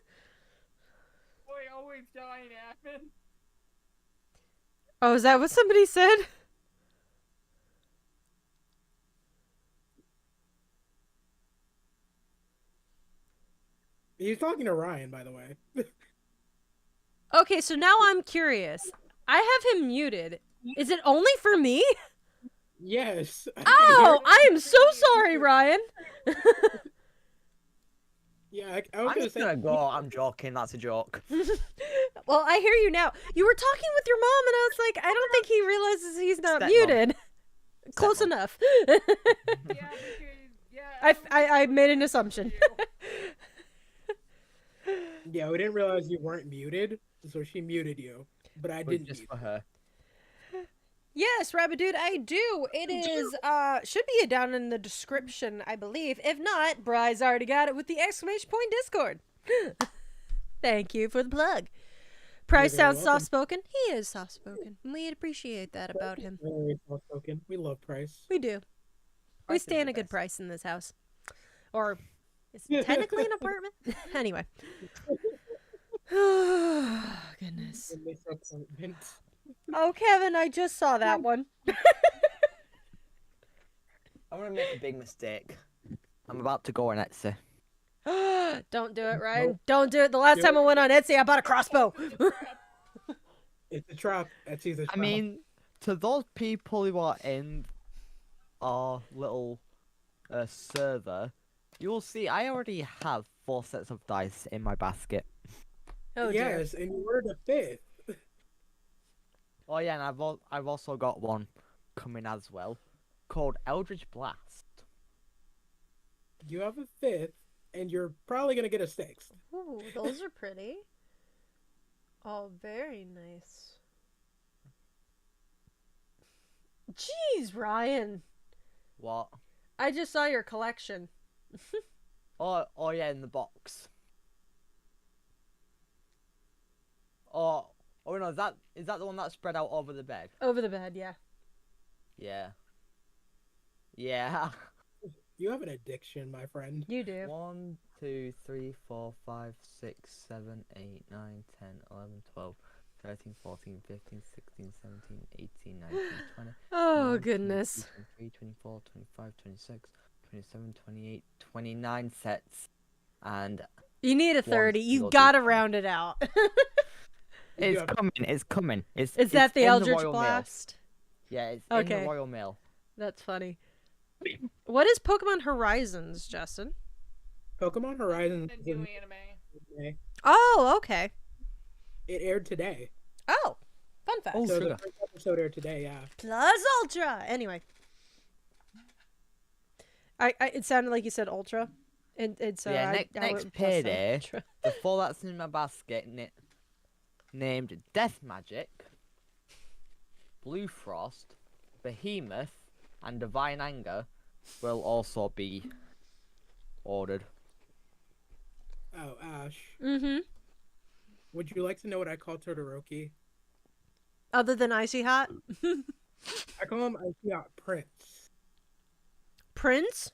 always die in admin.
Oh, is that what somebody said?
He's talking to Ryan, by the way.
Okay, so now I'm curious. I have him muted. Is it only for me?
Yes.
Oh, I am so sorry, Ryan.
Yeah, I was
I'm
gonna
just
say.
gonna go. I'm joking. That's a joke.
Well, I hear you now. You were talking with your mom, and I was like, I don't think he realizes he's not
Stepmom.
muted. Close enough.
Yeah, because, yeah.
I made an assumption.
Yeah, we didn't realize you weren't muted, so she muted you. But I
But
didn't
just
mute.
for her.
Yes, Rabadude, I do. It is, should be down in the description, I believe. If not, Bry's already got it with the exclamation point Discord. Thank you for the plug. Price
You're very
sounds
welcome.
soft-spoken. He is soft-spoken. We appreciate that about him.
Very soft-spoken. We love Price.
We do. We
Price is
stand
the
a good
best.
price in this house. Or, it's technically an apartment? Anyway. Goodness.
In this apartment.
Oh, Kevin, I just saw that one.
I'm gonna make a big mistake. I'm about to go on Etsy.
Don't do it, Ryan.
Nope.
Don't do it. The last
Do
time
it.
I went on Etsy, I bought a crossbow.
It's a trap. Etsy's a trap.
I mean, to those people who are in our little server, you will see I already have 4 sets of dice in my basket.
Oh, dear.
yes, and you ordered a fifth.
Oh yeah, and I've also got one coming as well, called Eldritch Blast.
You have a fifth, and you're probably gonna get a sixth.
Ooh, those are pretty. Oh, very nice. Jeez, Ryan.
What?
I just saw your collection.
Oh yeah, in the box. Oh no, is that the one that's spread out over the bed?
Over the bed, yeah.
Yeah. Yeah.
You have an addiction, my friend.
You do.
1, 2, 3, 4, 5, 6, 7, 8, 9, 10, 11, 12, 13, 14, 15, 16, 17, 18, 19, 20.
Oh, goodness.
23, 24, 25, 26, 27, 28, 29 sets. And
You need a 30. You
single
gotta
digit.
round it out.
it's
Yeah.
coming. It's coming.
Is
It's
that the
in
Eldritch
Royal Mail.
Blast?
Yeah, it's in
Okay.
the Royal Mail.
That's funny. What is Pokemon Horizons, Justin?
Pokemon Horizon.
The new anime.
Oh, okay.
It aired today.
Oh, fun fact.
Oh,
So
sugar.
the first episode aired today. Yeah.
Plus Ultra. Anyway. It sounded like you said Ultra. And so
Yeah,
I
next
went plus
payday,
Ultra.
the four that's in my basket named Death Magic, Blue Frost, Behemoth, and Divine Anger will also be ordered.
Oh, Ash.
Mm-hmm.
Would you like to know what I call Todoroki?
Other than Icy Hot?
I call him Icy Hot Prince.
Prince?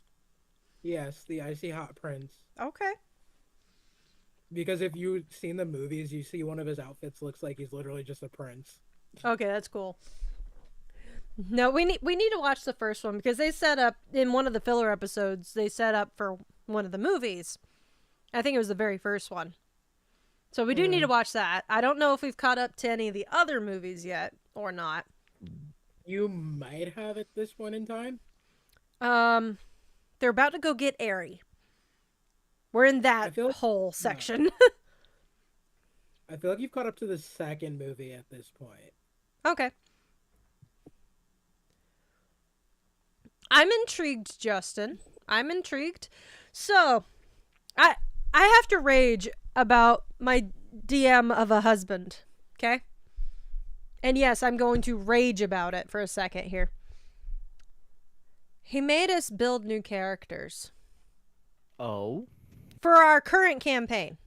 Yes, the Icy Hot Prince.
Okay.
Because if you've seen the movies, you see one of his outfits looks like he's literally just a prince.
Okay, that's cool. No, we need to watch the first one because they set up in one of the filler episodes. They set up for one of the movies. I think it was the very first one. So we do need to watch that. I don't know if we've caught up to any of the other movies yet or not.
You might have at this point in time.
They're about to go get Aerie. We're in that
feel like-
whole section.
I feel like you've caught up to the second movie at this point.
Okay. I'm intrigued, Justin. I'm intrigued. So, I have to rage about my DM of a husband, okay? And yes, I'm going to rage about it for a second here. He made us build new characters
Oh.
for our current campaign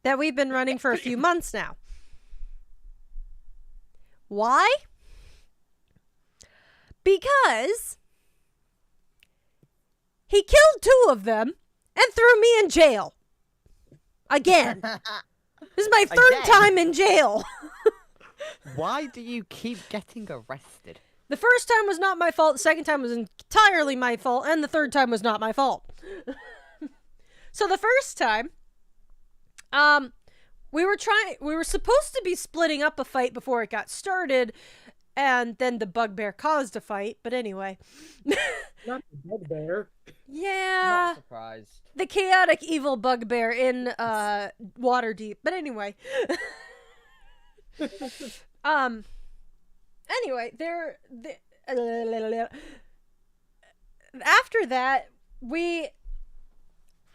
that we've been running for a few months now. Why? Because he killed 2 of them and threw me in jail. Again. This is my third
Again?
time in jail.
Why do you keep getting arrested?
The first time was not my fault, the second time was entirely my fault, and the third time was not my fault. So the first time, we were supposed to be splitting up a fight before it got started, and then the bugbear caused a fight, but anyway.
Not the bugbear.
Yeah.
Not surprised.
The chaotic evil bugbear in Waterdeep. But anyway. Anyway, after that,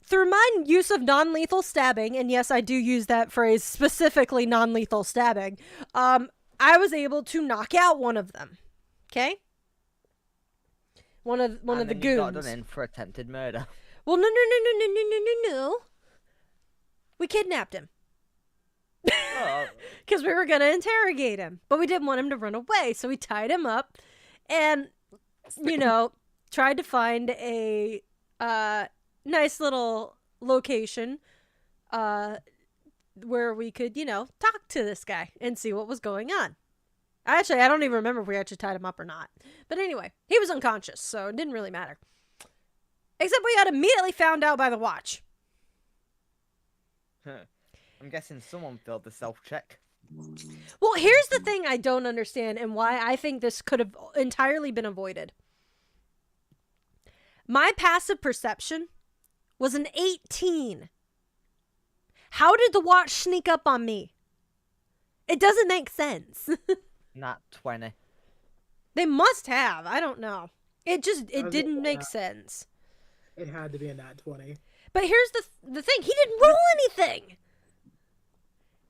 through my use of non-lethal stabbing, and yes, I do use that phrase, specifically non-lethal stabbing, I was able to knock out one of them. Okay? One of the
You got
goons.
done in for attempted murder.
Well, no. We kidnapped him.
Oh.
Because we were going to interrogate him. But we didn't want him to run away. So we tied him up and, tried to find a nice little location where we could, talk to this guy and see what was going on. I don't even remember if we actually tied him up or not. But anyway, he was unconscious, so it didn't really matter. Except we got immediately found out by the watch.
I'm guessing someone failed the self-check.
Well, here's the thing I don't understand and why I think this could have entirely been avoided. My passive perception was an 18. How did the watch sneak up on me? It doesn't make sense.
Nat 20.
They must have. I don't know. It didn't make
that?
sense.
It had to be a nat 20.
But here's the thing. He didn't roll anything.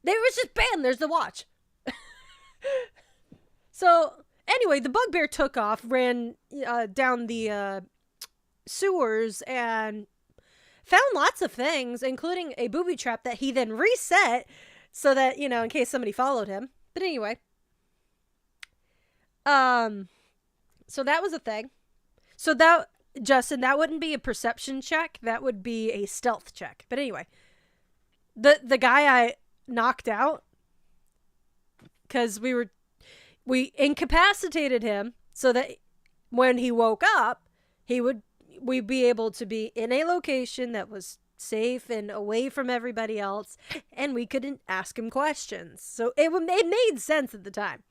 There was just, bam, there's the watch. So, anyway, the bugbear took off, ran down the sewers, and found lots of things, including a booby trap that he then reset so that, in case somebody followed him. But anyway. So that was a thing. So Justin, that wouldn't be a perception check. That would be a stealth check. But anyway, the guy I knocked out, because we incapacitated him so that when he woke up, we'd be able to be in a location that was safe and away from everybody else, and we couldn't ask him questions. So it made sense at the time.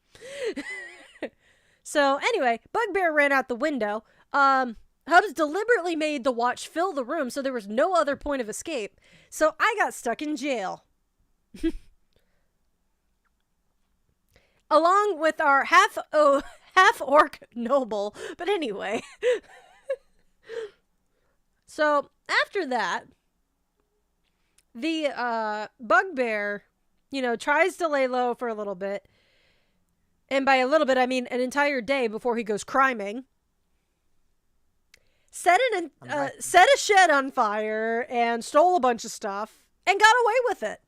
So anyway, Bugbear ran out the window. Hubs deliberately made the watch fill the room so there was no other point of escape. So I got stuck in jail. Along with our half-orc noble. But anyway. So after that, the Bugbear, tries to lay low for a little bit. And by a little bit, I mean an entire day before he goes criming. Set a shed on fire and stole a bunch of stuff and got away with it.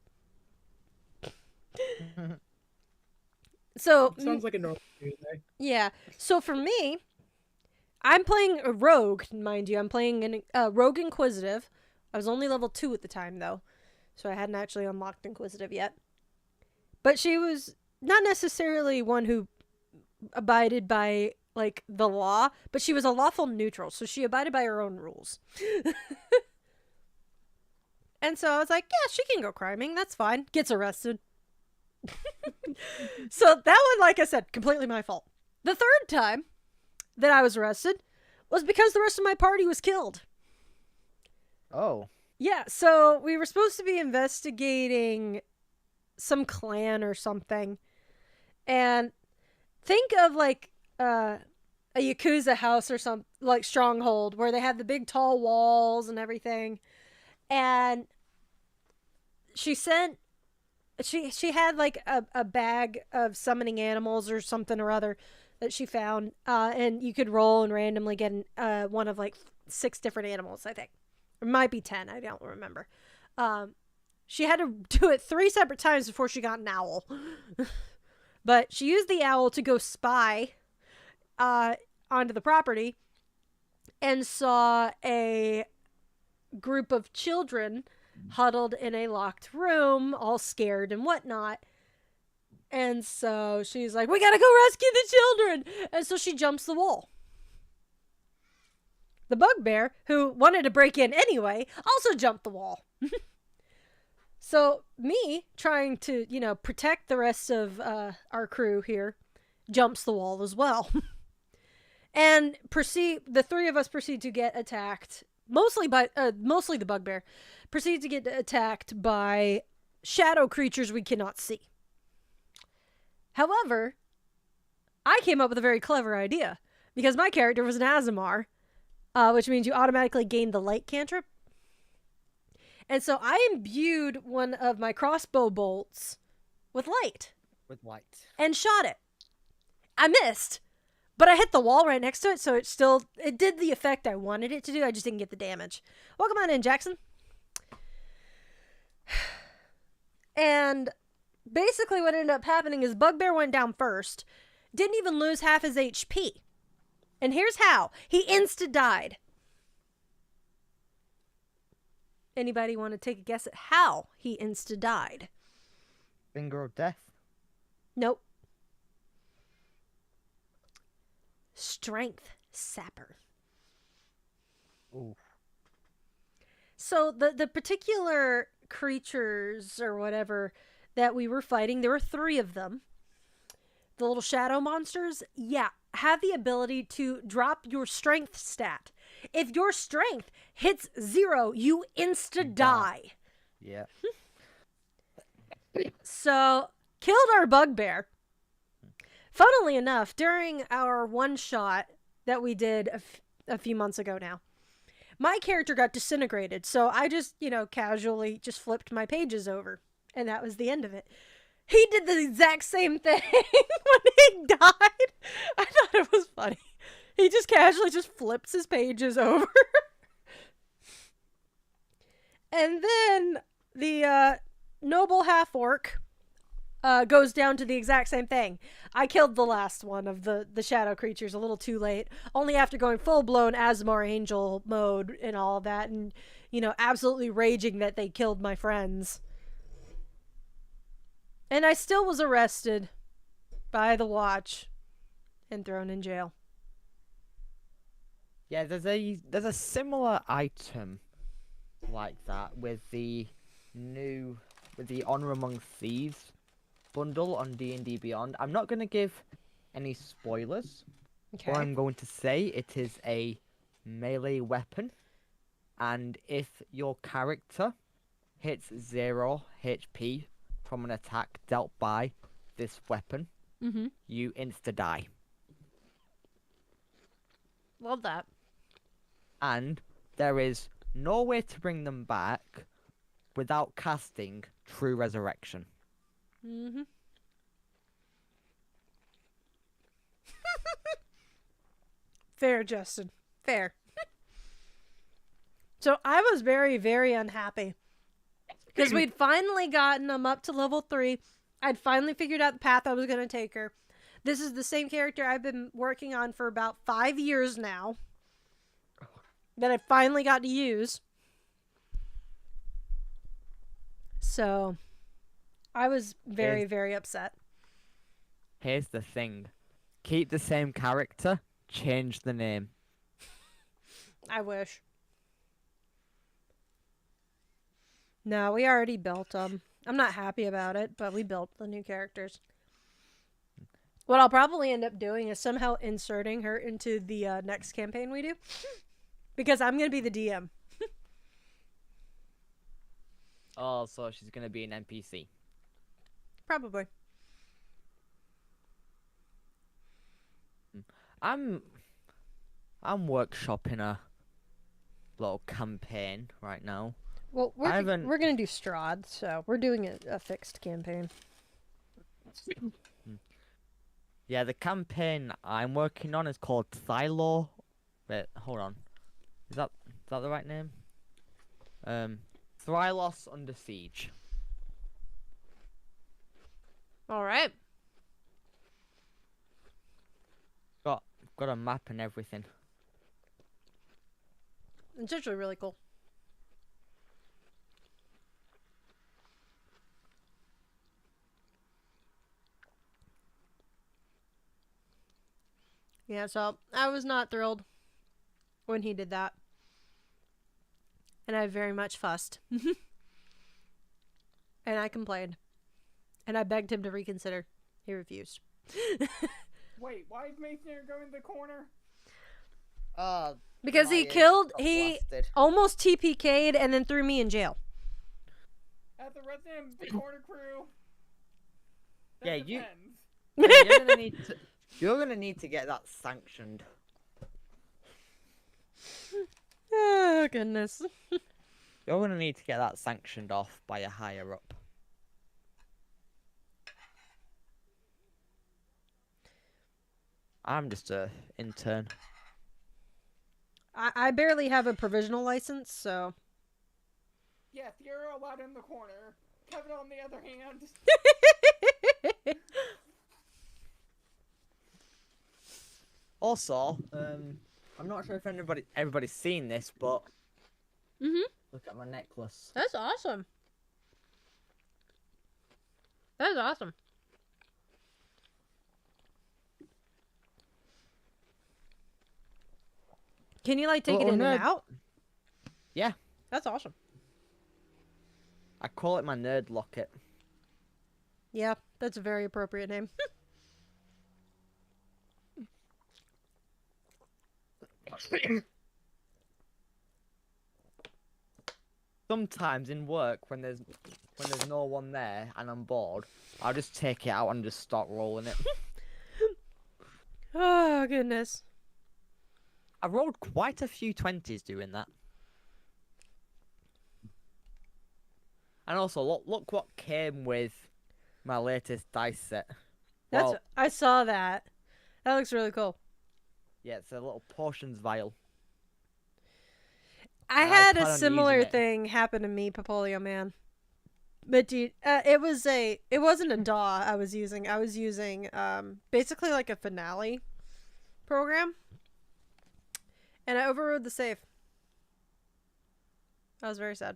So
Sounds like a normal Tuesday.
yeah. So for me, I'm playing a rogue, mind you. I'm playing a rogue inquisitive. I was only level 2 at the time though, so I hadn't actually unlocked inquisitive yet. But she was not necessarily one who abided by like the law, but she was a lawful neutral, so she abided by her own rules. And so I was like, yeah, she can go criming, that's fine. Gets arrested. So that one, like I said, completely my fault. The third time that I was arrested was because the rest of my party was killed.
Oh.
Yeah, so we were supposed to be investigating some clan or something. And think of like a Yakuza house or some like stronghold where they have the big tall walls and everything. And she had like a bag of summoning animals or something or other that she found. And you could roll and randomly get one of like 6 different animals, I think. It might be 10, I don't remember. She had to do it 3 separate times before she got an owl. But she used the owl to go spy onto the property and saw a group of children huddled in a locked room, all scared and whatnot. And so she's like, we gotta go rescue the children! And so she jumps the wall. The Bugbear, who wanted to break in anyway, also jumped the wall. So me, trying to, protect the rest of our crew here, jumps the wall as well. And the 3 of us proceed to get attacked, mostly the Bugbear, proceed to get attacked by shadow creatures we cannot see. However, I came up with a very clever idea, because my character was an Azamar, which means you automatically gain the light cantrip. And so I imbued one of my crossbow bolts with light.
With light.
And shot it. I missed. But I hit the wall right next to it, so it did the effect I wanted it to do. I just didn't get the damage. Welcome on in, Jackson. And basically what ended up happening is Bugbear went down first. Didn't even lose half his HP. And here's how. He insta-died. Anybody want to take a guess at how he insta-died?
Finger of death?
Nope. Strength sapper.
Ooh.
So the particular creatures or whatever that we were fighting, there were 3 of them. The little shadow monsters, have the ability to drop your strength stat. If your strength hits 0, you insta-die.
Yeah.
So, killed our Bugbear. Funnily enough, during our one-shot that we did a few months ago now, my character got disintegrated. So I just, casually just flipped my pages over. And that was the end of it. He did the exact same thing when he died. I thought it was funny. He just casually just flips his pages over. And then the noble half-orc goes down to the exact same thing. I killed the last one of the shadow creatures a little too late, only after going full-blown Asmar Angel mode and all of that, and, you know, absolutely raging that they killed my friends. And I still was arrested by the Watch and thrown in jail.
Yeah, there's a similar item like that with the Honor Among Thieves bundle on D&D Beyond. I'm not going to give any spoilers.
Okay.
What I'm going to say, it is a melee weapon, and if your character hits 0 HP from an attack dealt by this weapon,
Mm-hmm.
you insta-die.
Love that.
And there is no way to bring them back without casting True Resurrection.
Mm-hmm. Fair, Justin. Fair. So I was very, very unhappy because we'd finally gotten them up to level 3. I'd finally figured out the path I was going to take her. This is the same character I've been working on for about 5 years now that I finally got to use. So I was very, very upset.
Here's the thing. Keep the same character, change the name.
I wish. No, we already built them. I'm not happy about it, but we built the new characters. What I'll probably end up doing is somehow inserting her into the next campaign we do. Because I'm going to be the DM.
Oh, so she's gonna be an NPC.
Probably.
I'm workshopping a little campaign right now.
Well,
I
we're
haven't-
going to do Strahd, so we're doing a fixed campaign.
Yeah, the campaign I'm working on is called Thylo. Wait, hold on. Is that the right name? Thrylos Under Siege.
All right.
Got a map and everything.
It's actually really cool. Yeah, so I was not thrilled when he did that. And I very much fussed. And I complained. And I begged him to reconsider. He refused.
Wait, why is Masonry going in the corner?
Because he almost TPK'd and then threw me in jail.
As a resident of the corner crew. That
Yeah, you-
depends.
You're gonna need to get that sanctioned.
Oh, goodness.
You're gonna need to get that sanctioned off by a higher up. I'm just a intern.
I barely have a provisional license, so...
Yes, you're allowed in the corner. Kevin, on the other hand.
Also, I'm not sure if everybody's seen this, but look at my necklace.
That's awesome. That's awesome. Can you, like, take it in and out?
Yeah,
That's awesome.
I call it my nerd locket.
Yeah, that's a very appropriate name.
Sometimes in work, when there's no one there and I'm bored, I'll just take it out and just start rolling it.
Oh, goodness.
I rolled quite a few 20s doing that. And also, look what came with my latest dice set.
That's
Well,
I saw that. That looks really cool.
yeah, it's a little potions vial.
I
I
had
plan
a
on
similar
using it.
thing happen to me, Papolio Man. But dude, it wasn't a DAW I was using. I was using basically like a finale program, and I overrode the save. I was very sad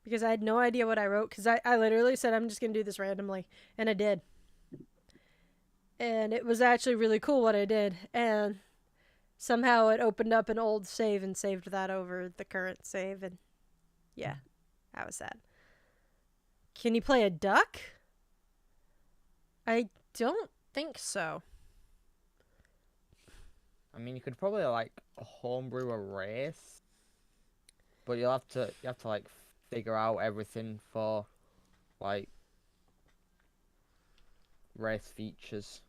because I had no idea what I wrote. Because I literally said I'm just gonna do this randomly, and I did. And it was actually really cool what I did, and somehow it opened up an old save and saved that over the current save, and yeah, that was sad. Can you play a duck? I don't think so.
I mean, you could probably like homebrew a race, but you have to like figure out everything for like race features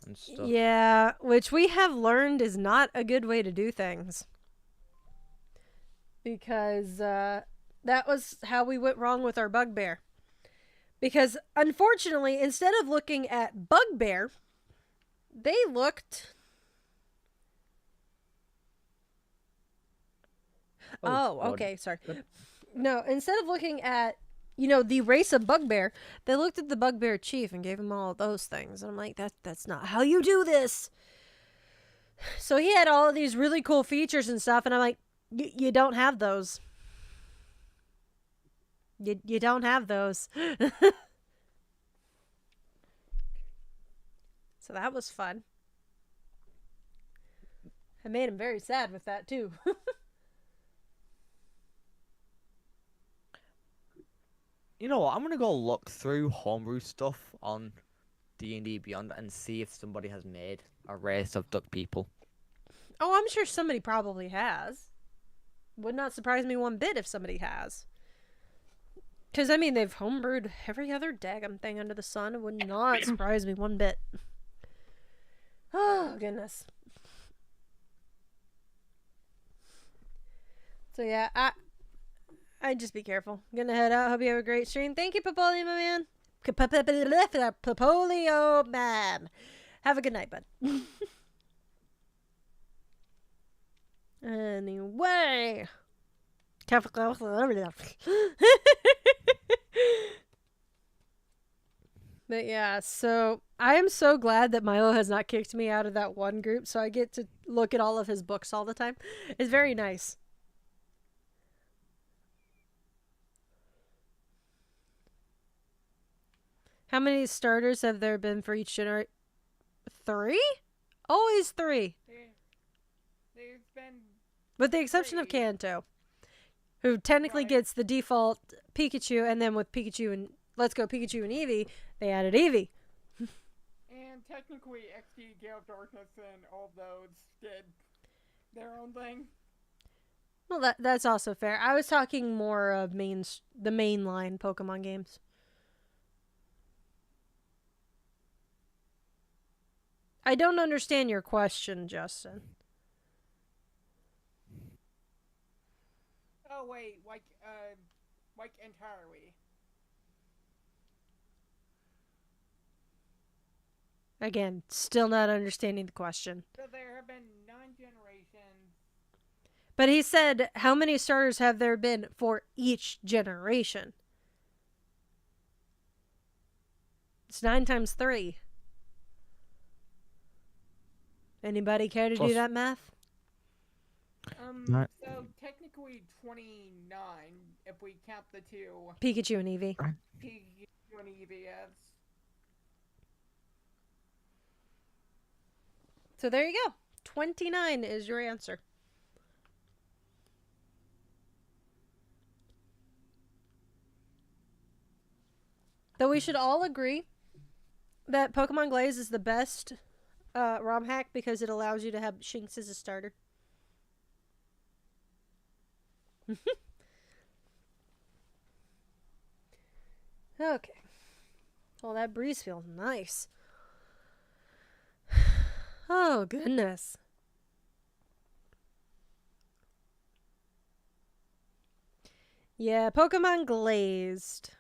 and stuff.
Yeah, which we have learned is not a good way to do things. Because that was how we went wrong with our bugbear. Because unfortunately, instead of looking at bugbear, they looked... Oh,
God.
okay, sorry.
Good.
No, instead of looking at, you know, the race of bugbear, they looked at the bugbear chief and gave him all of those things. And I'm like, that's not how you do this. So he had all of these really cool features and stuff, and I'm like, you don't have those. You don't have those. So that was fun. I made him very sad with that too.
You know what? I'm gonna go look through homebrew stuff on D&D Beyond and see if somebody has made a race of duck people.
Oh, I'm sure somebody probably has. Would not surprise me one bit if somebody has. Because, I mean, they've homebrewed every other daggum thing under the sun. It would not surprise me one bit. Oh, goodness. So, yeah, I'd just be careful. I'm gonna head out. Hope you have a great stream. Thank you, Papolio, my man. Papolio, man. Have a good night, bud. Anyway. But yeah, so I am so glad that Milo has not kicked me out of that one group, so I get to look at all of his books all the time. It's very nice. How many starters have there been for each generation? 3? Always 3.
There's been
With the exception of
3.
Kanto, who technically
Right.
gets the default Pikachu, and then with Pikachu and Let's Go Pikachu and Eevee, they added Eevee.
And technically, XD, Gale of Darkness, and all of those did their own thing.
Well, that's also fair. I was talking more of the mainline Pokemon games. I don't understand your question, Justin.
Oh wait, like entirely.
Again, still not understanding the question.
So there have been 9 generations.
But he said, how many starters have there been for each generation? It's 9 times 3. Anybody care to do
Plus-
that math?
Right.
So technically 29 if we count the 2
Pikachu and Eevee.
Pikachu and Eevee as.
So there you go. 29 is your answer. Though we should all agree that Pokemon Glaze is the best ROM hack because it allows you to have Shinx as a starter. Okay. Well, that breeze feels nice. Oh, goodness. Yeah, Pokemon Glazed.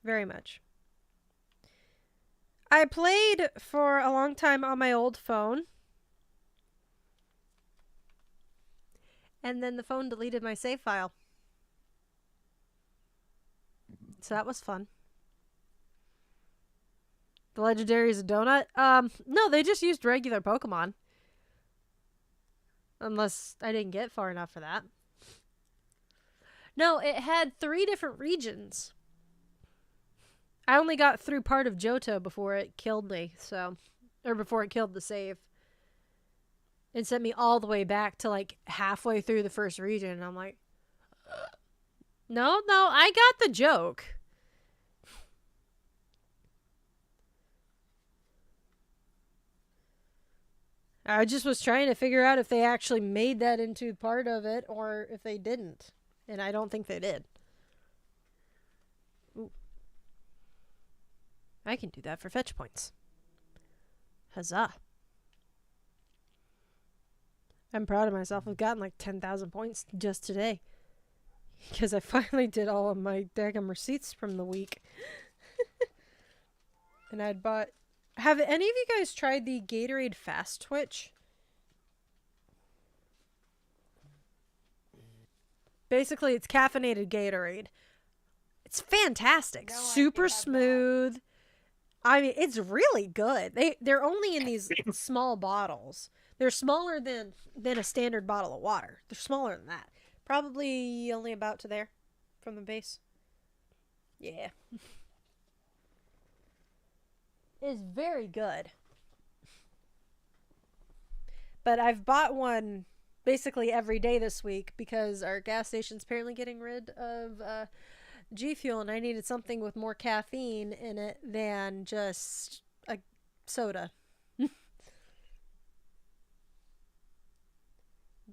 Very much. I played for a long time on my old phone. and then the phone deleted my save file. So that was fun. The legendary is a donut? No, they just used regular Pokemon. Unless I didn't get far enough for that. No, it had 3 different regions. I only got through part of Johto before it killed me, so... Or before it killed the save. It sent me all the way back to, like, halfway through the first region, and I'm like... No, I got the joke. I just was trying to figure out if they actually made that into part of it, or if they didn't. And I don't think they did. Ooh. I can do that for fetch points. Huzzah. I'm proud of myself. I've gotten like 10,000 points just today. Because I finally did all of my daggum receipts from the week. And I'd bought... Have any of you guys tried the Gatorade Fast Twitch? Basically, it's caffeinated Gatorade. It's fantastic.
No, I
Super
have not.
smooth. I mean, it's really good. They're only in these small bottles. They're smaller than a standard bottle of water. They're smaller than that. Probably only about to there from the base. Yeah. It's very good. But I've bought one basically every day this week because our gas station's apparently getting rid of G Fuel, and I needed something with more caffeine in it than just a soda.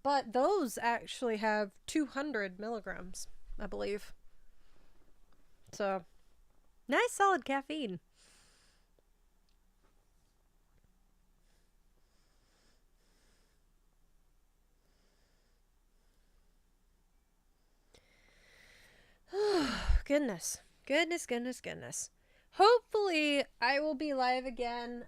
But those actually have 200 milligrams, I believe. So, nice solid caffeine. Goodness. Goodness. Hopefully, I will be live again.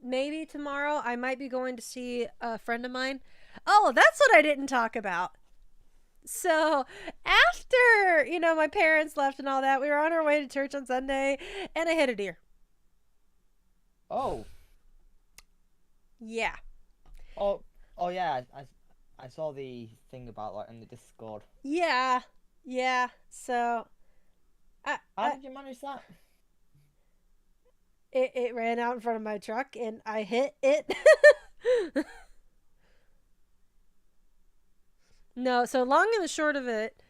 Maybe tomorrow. I might be going to see a friend of mine. Oh, that's what I didn't talk about. So, after, my parents left and all that, we were on our way to church on Sunday, and I hit a deer.
Oh.
Yeah.
Oh yeah. I saw the thing about like in the Discord.
Yeah. So,
How did you manage that?
it ran out in front of my truck, and I hit it. No, so long and the short of it,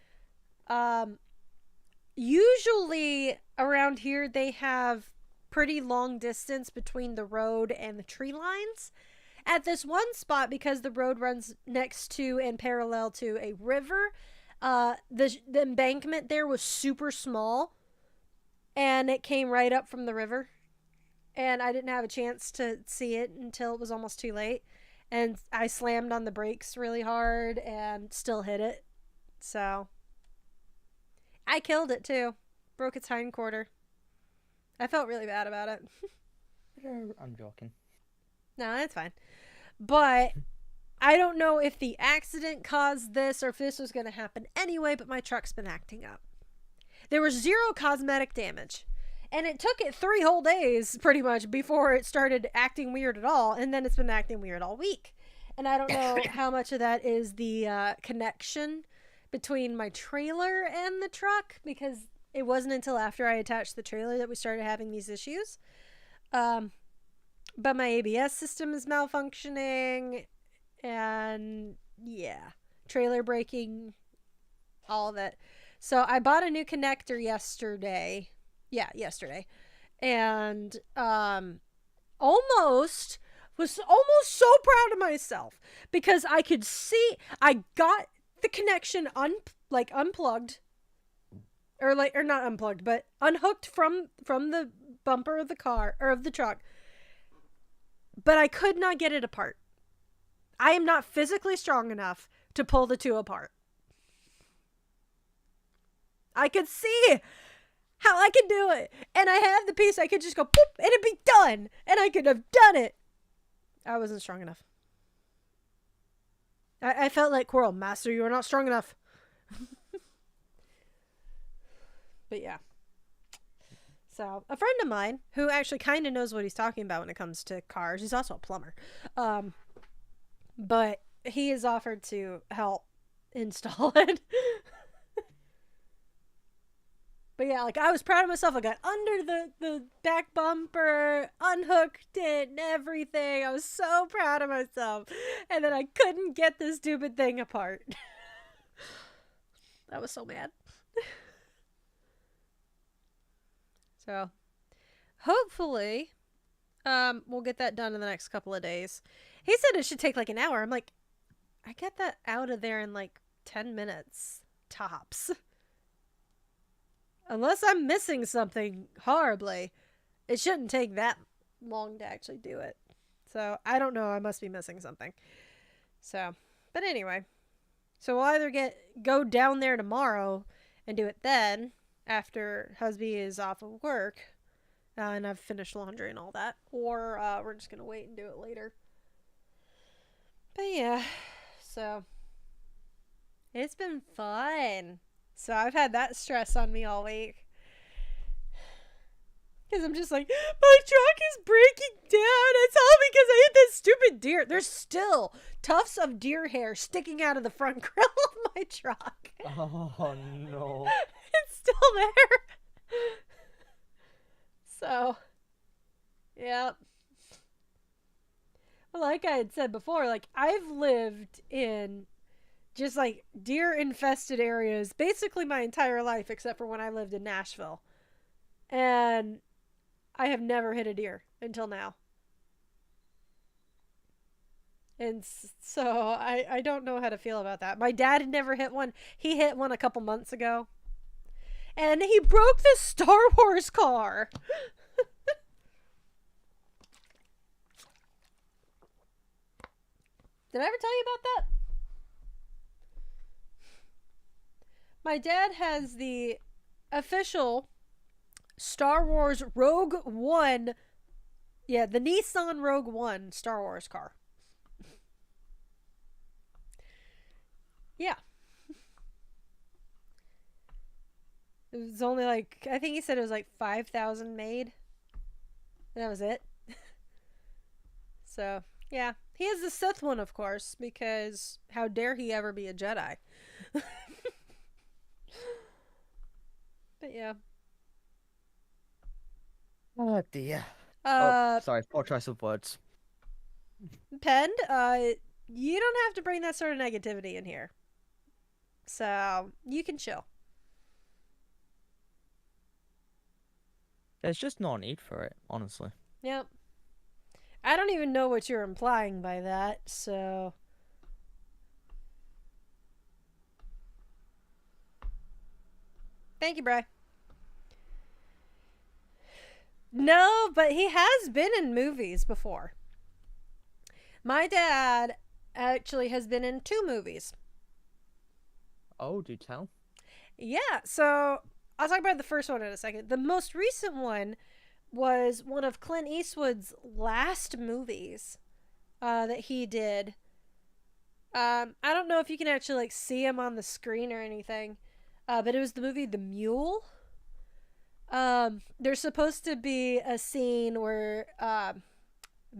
usually around here they have pretty long distance between the road and the tree lines. At this one spot, because the road runs next to and parallel to a river, the embankment there was super small, and it came right up from the river, and I didn't have a chance to see it until it was almost too late. And I slammed on the brakes really hard and still hit it. So, I killed it too. Broke its hind quarter. I felt really bad about it.
I'm joking.
No, that's fine. But I don't know if the accident caused this or if this was going to happen anyway, but my truck's been acting up. There was 0 cosmetic damage. And it took it 3 whole days, pretty much, before it started acting weird at all. And then it's been acting weird all week. And I don't know how much of that is the connection between my trailer and the truck, because it wasn't until after I attached the trailer that we started having these issues. But my ABS system is malfunctioning. And, yeah. Trailer braking. All of it. So I bought a new connector yesterday. Yeah, yesterday. And was almost so proud of myself because I could see I got the connection unplugged or not unplugged, but unhooked from the bumper of the car or of the truck. But I could not get it apart. I am not physically strong enough to pull the two apart. I could see how I could do it. And I had the piece I could just go boop and it'd be done. And I could have done it. I wasn't strong enough. I felt like Coral, Master, you are not strong enough. But yeah. So, a friend of mine who actually kind of knows what he's talking about when it comes to cars, he's also a plumber. But he has offered to help install it. But yeah, like I was proud of myself. I got under the back bumper, unhooked it, and everything. I was so proud of myself. And then I couldn't get this stupid thing apart. I was so mad. So, hopefully, we'll get that done in the next couple of days. He said it should take like an hour. I'm like, I get that out of there in like 10 minutes tops. Unless I'm missing something horribly, it shouldn't take that long to actually do it. So, I don't know. I must be missing something. So, but anyway. So, we'll either go down there tomorrow and do it then, after husband is off of work, and I've finished laundry and all that, or we're just going to wait and do it later. But yeah, so it's been fun. So I've had that stress on me all week. Because I'm just like, my truck is breaking down. It's all because I hit this stupid deer. There's still tufts of deer hair sticking out of the front grill of my truck.
Oh no.
It's still there. So, yeah. Well, like I had said before, like I've lived in just like deer infested areas basically my entire life, except for when I lived in Nashville. And I have never hit a deer until now. And so I don't know how to feel about that. My dad had never hit one. He hit one a couple months ago. And he broke the Star Wars car. Did I ever tell you about that? My dad has the official Star Wars Rogue One. Yeah, the Nissan Rogue One Star Wars car. Yeah. It was only like, I think he said it was like 5,000 made. And that was it. So, yeah. He has the Sith one, of course, because how dare he ever be a Jedi? But yeah.
Oh dear. Sorry, poor choice of words.
Pend, you don't have to bring that sort of negativity in here. So, you can chill.
There's just no need for it, honestly.
Yep. I don't even know what you're implying by that, so... Thank you, Bri. No, but he has been in movies before. My dad actually has been in 2 movies.
Oh, do tell.
Yeah, so I'll talk about the first one in a second. The most recent one was one of Clint Eastwood's last movies that he did. I don't know if you can actually like see him on the screen or anything, but it was the movie The Mule. There's supposed to be a scene where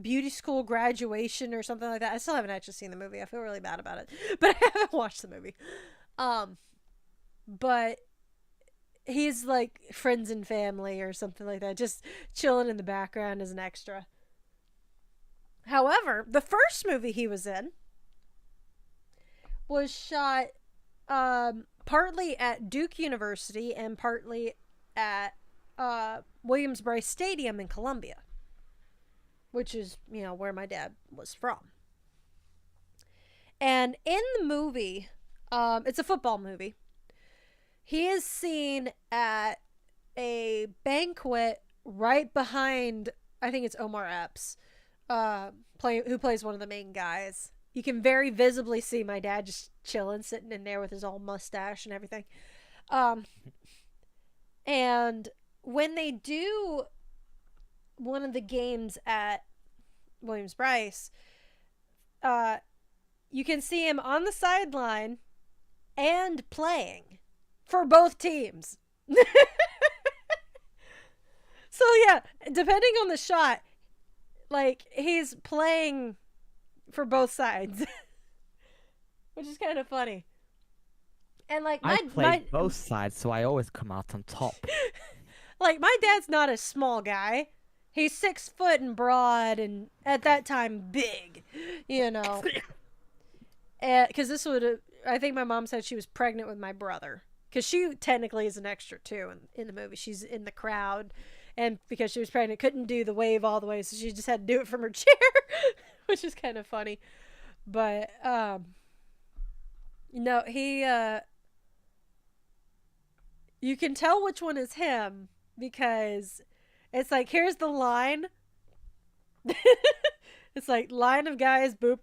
beauty school graduation or something like that. I still haven't actually seen the movie. I feel really bad about it, but I haven't watched the movie. But he's like friends and family or something like that, just chilling in the background as an extra. However, the first movie he was in was shot partly at Duke University and partly at Williams-Brice Stadium in Columbia, which is, you know, where my dad was from. And in the movie, it's a football movie. He is seen at a banquet right behind, I think it's Omar Epps, who plays one of the main guys. You can very visibly see my dad just chilling, sitting in there with his old mustache and everything. And when they do one of the games at Williams-Brice, you can see him on the sideline and playing for both teams. So yeah, depending on the shot, like he's playing for both sides, which is kind of funny. And like
I played both sides, so I always come out on top.
like my dad's not a small guy. He's 6 foot and broad, and at that time big, you know. Because this would, I think my mom said she was pregnant with my brother, because she technically is an extra too in the movie. She's in the crowd, and because she was pregnant, couldn't do the wave all the way, so she just had to do it from her chair, which is kind of funny. But no, he you can tell which one is him because it's like, here's the line. It's like line of guys, boop.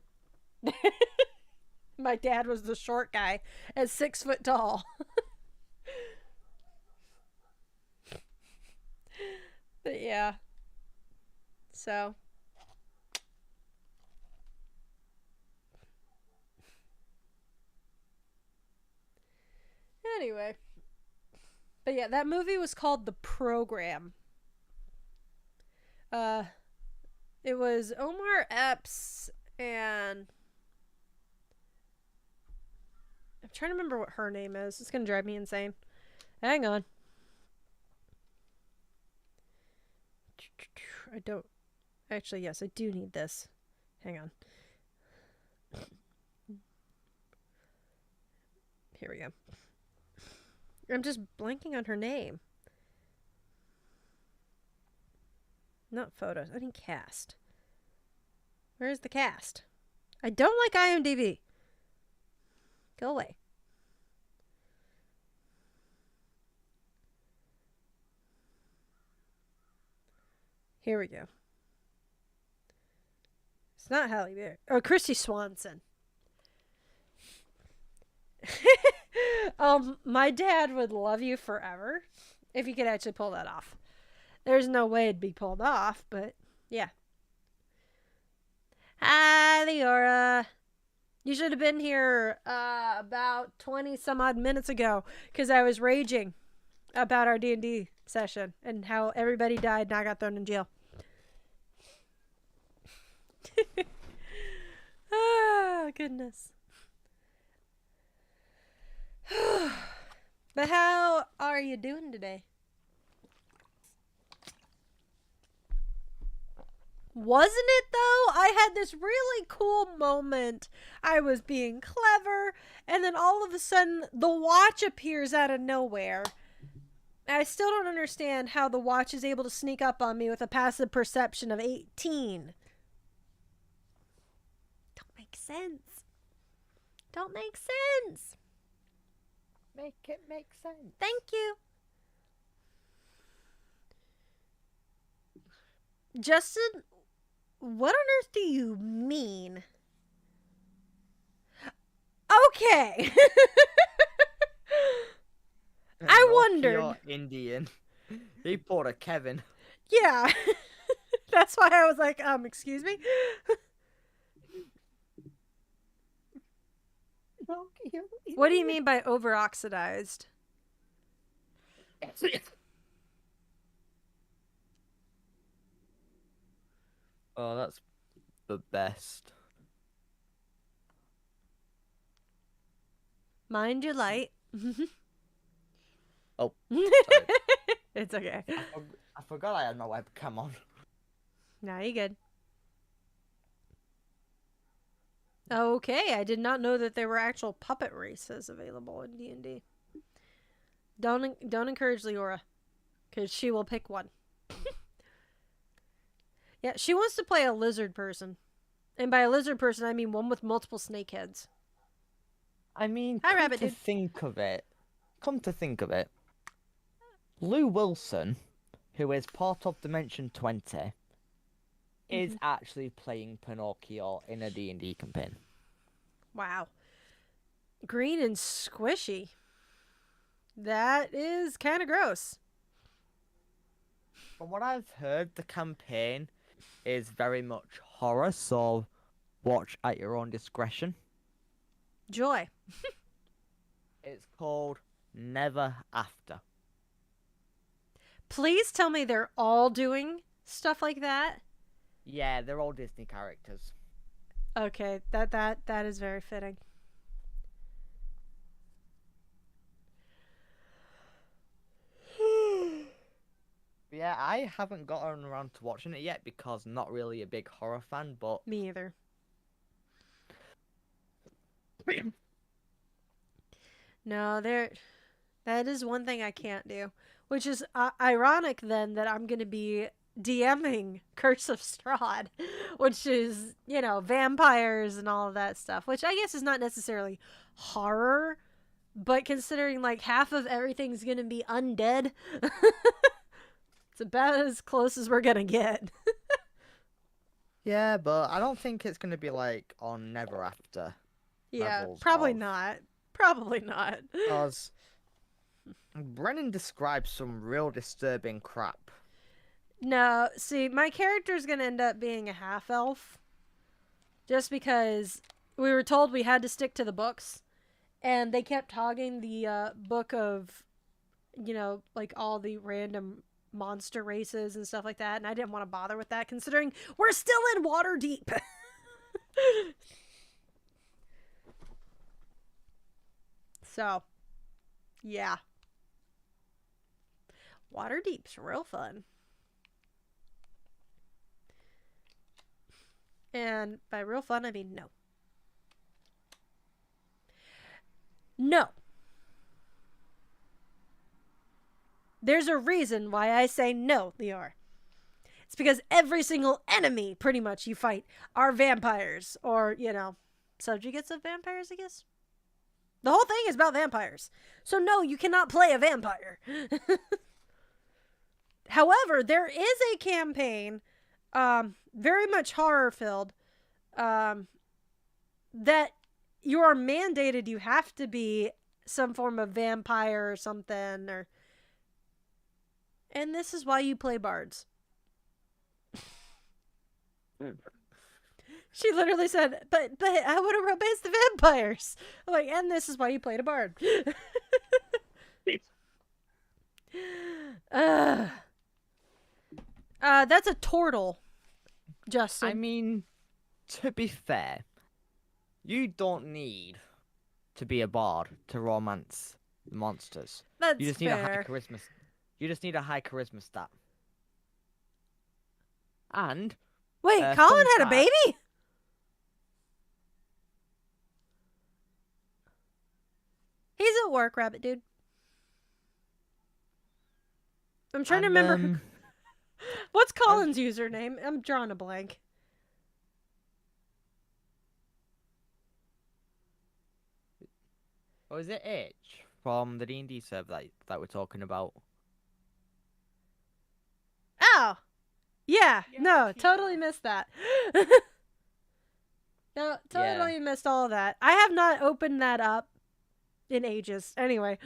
My dad was the short guy at 6 foot tall. But yeah. So. Anyway. But yeah, that movie was called The Program. It was Omar Epps and I'm trying to remember what her name is. It's gonna drive me insane. Hang on. I don't actually, yes, I do need this. Hang on. Here we go. I'm just blanking on her name. Not photos. I mean cast. Where's the cast? I don't like IMDb. Go away. Here we go. It's not Halle Berry. Oh, Christy Swanson. My dad would love you forever if you could actually pull that off. There's no way it'd be pulled off, but yeah. Hi, Leora. You should have been here about 20 some odd minutes ago because I was raging about our D&D session and how everybody died and I got thrown in jail. Oh, goodness. But how are you doing today? Wasn't it though? I had this really cool moment. I was being clever, and then all of a sudden the watch appears out of nowhere. I still don't understand how the watch is able to sneak up on me with a passive perception of 18. Don't make sense. Don't make sense.
Make it make sense.
Thank you. Justin, what on earth do you mean? Okay. I wondered.
You're Indian. He pulled a Kevin.
Yeah. That's why I was like, excuse me? What do you mean by over-oxidized?
Oh, that's the best.
Mind your light.
Oh,
It's okay.
I forgot I had my webcam on.
Now you're good. Okay, I did not know that there were actual puppet races available in D&D. Don't encourage Leora, because she will pick one. Yeah, she wants to play a lizard person. And by a lizard person, I mean one with multiple snake heads.
I mean,
Hi,
come
Rabbit
to
Dude.
think of it, Lou Wilson, who is part of Dimension 20, is actually playing Pinocchio in a D&D campaign.
Wow. Green and squishy. That is kind of gross.
From what I've heard, the campaign is very much horror, so watch at your own discretion.
Joy.
It's called Never After.
Please tell me they're all doing stuff like that.
Yeah, they're all Disney characters.
Okay, that is very fitting.
Yeah, I haven't gotten around to watching it yet because I'm not really a big horror fan, but
Me either. No, that is one thing I can't do, which is ironic then that I'm going to be DMing Curse of Strahd, which is, you know, vampires and all of that stuff, which I guess is not necessarily horror, but considering like half of everything's going to be undead, it's about as close as we're going to get.
yeah, but I don't think it's gonna be like on Never After.
Yeah,
Levels
probably
of-
not. Probably not.
Because Brennan describes some real disturbing crap.
No, see, my character's gonna end up being a half elf. Just because we were told we had to stick to the books. And they kept hogging the book of, you know, like all the random monster races and stuff like that. And I didn't want to bother with that considering we're still in Waterdeep. So, yeah. Waterdeep's real fun. And by real fun, I mean no. No. There's a reason why I say no, Lior. It's because every single enemy, pretty much, you fight are vampires. Or, you know, subjugates of vampires, I guess. The whole thing is about vampires. So no, you cannot play a vampire. However, there is a campaign, very much horror-filled, that you are mandated you have to be some form of vampire or something, or... And this is why you play bards. She literally said, but I want to romance the vampires. I'm like, and this is why you played a bard. That's a turtle, Justin.
I mean, to be fair, you don't need to be a bard to romance monsters.
That's
You just need
fair.
a high charisma. You just need a high charisma stat. And
Wait,
fun
Colin had a
fact-
baby? He's at work, Rabbit Dude. I'm trying to remember. What's Colin's username? I'm drawing a blank.
Or is it H from the D&D server that we're talking about?
Oh! Yeah,
Yeah,
no,
yeah.
totally missed that. No, totally missed all of that. I have not opened that up in ages. Anyway.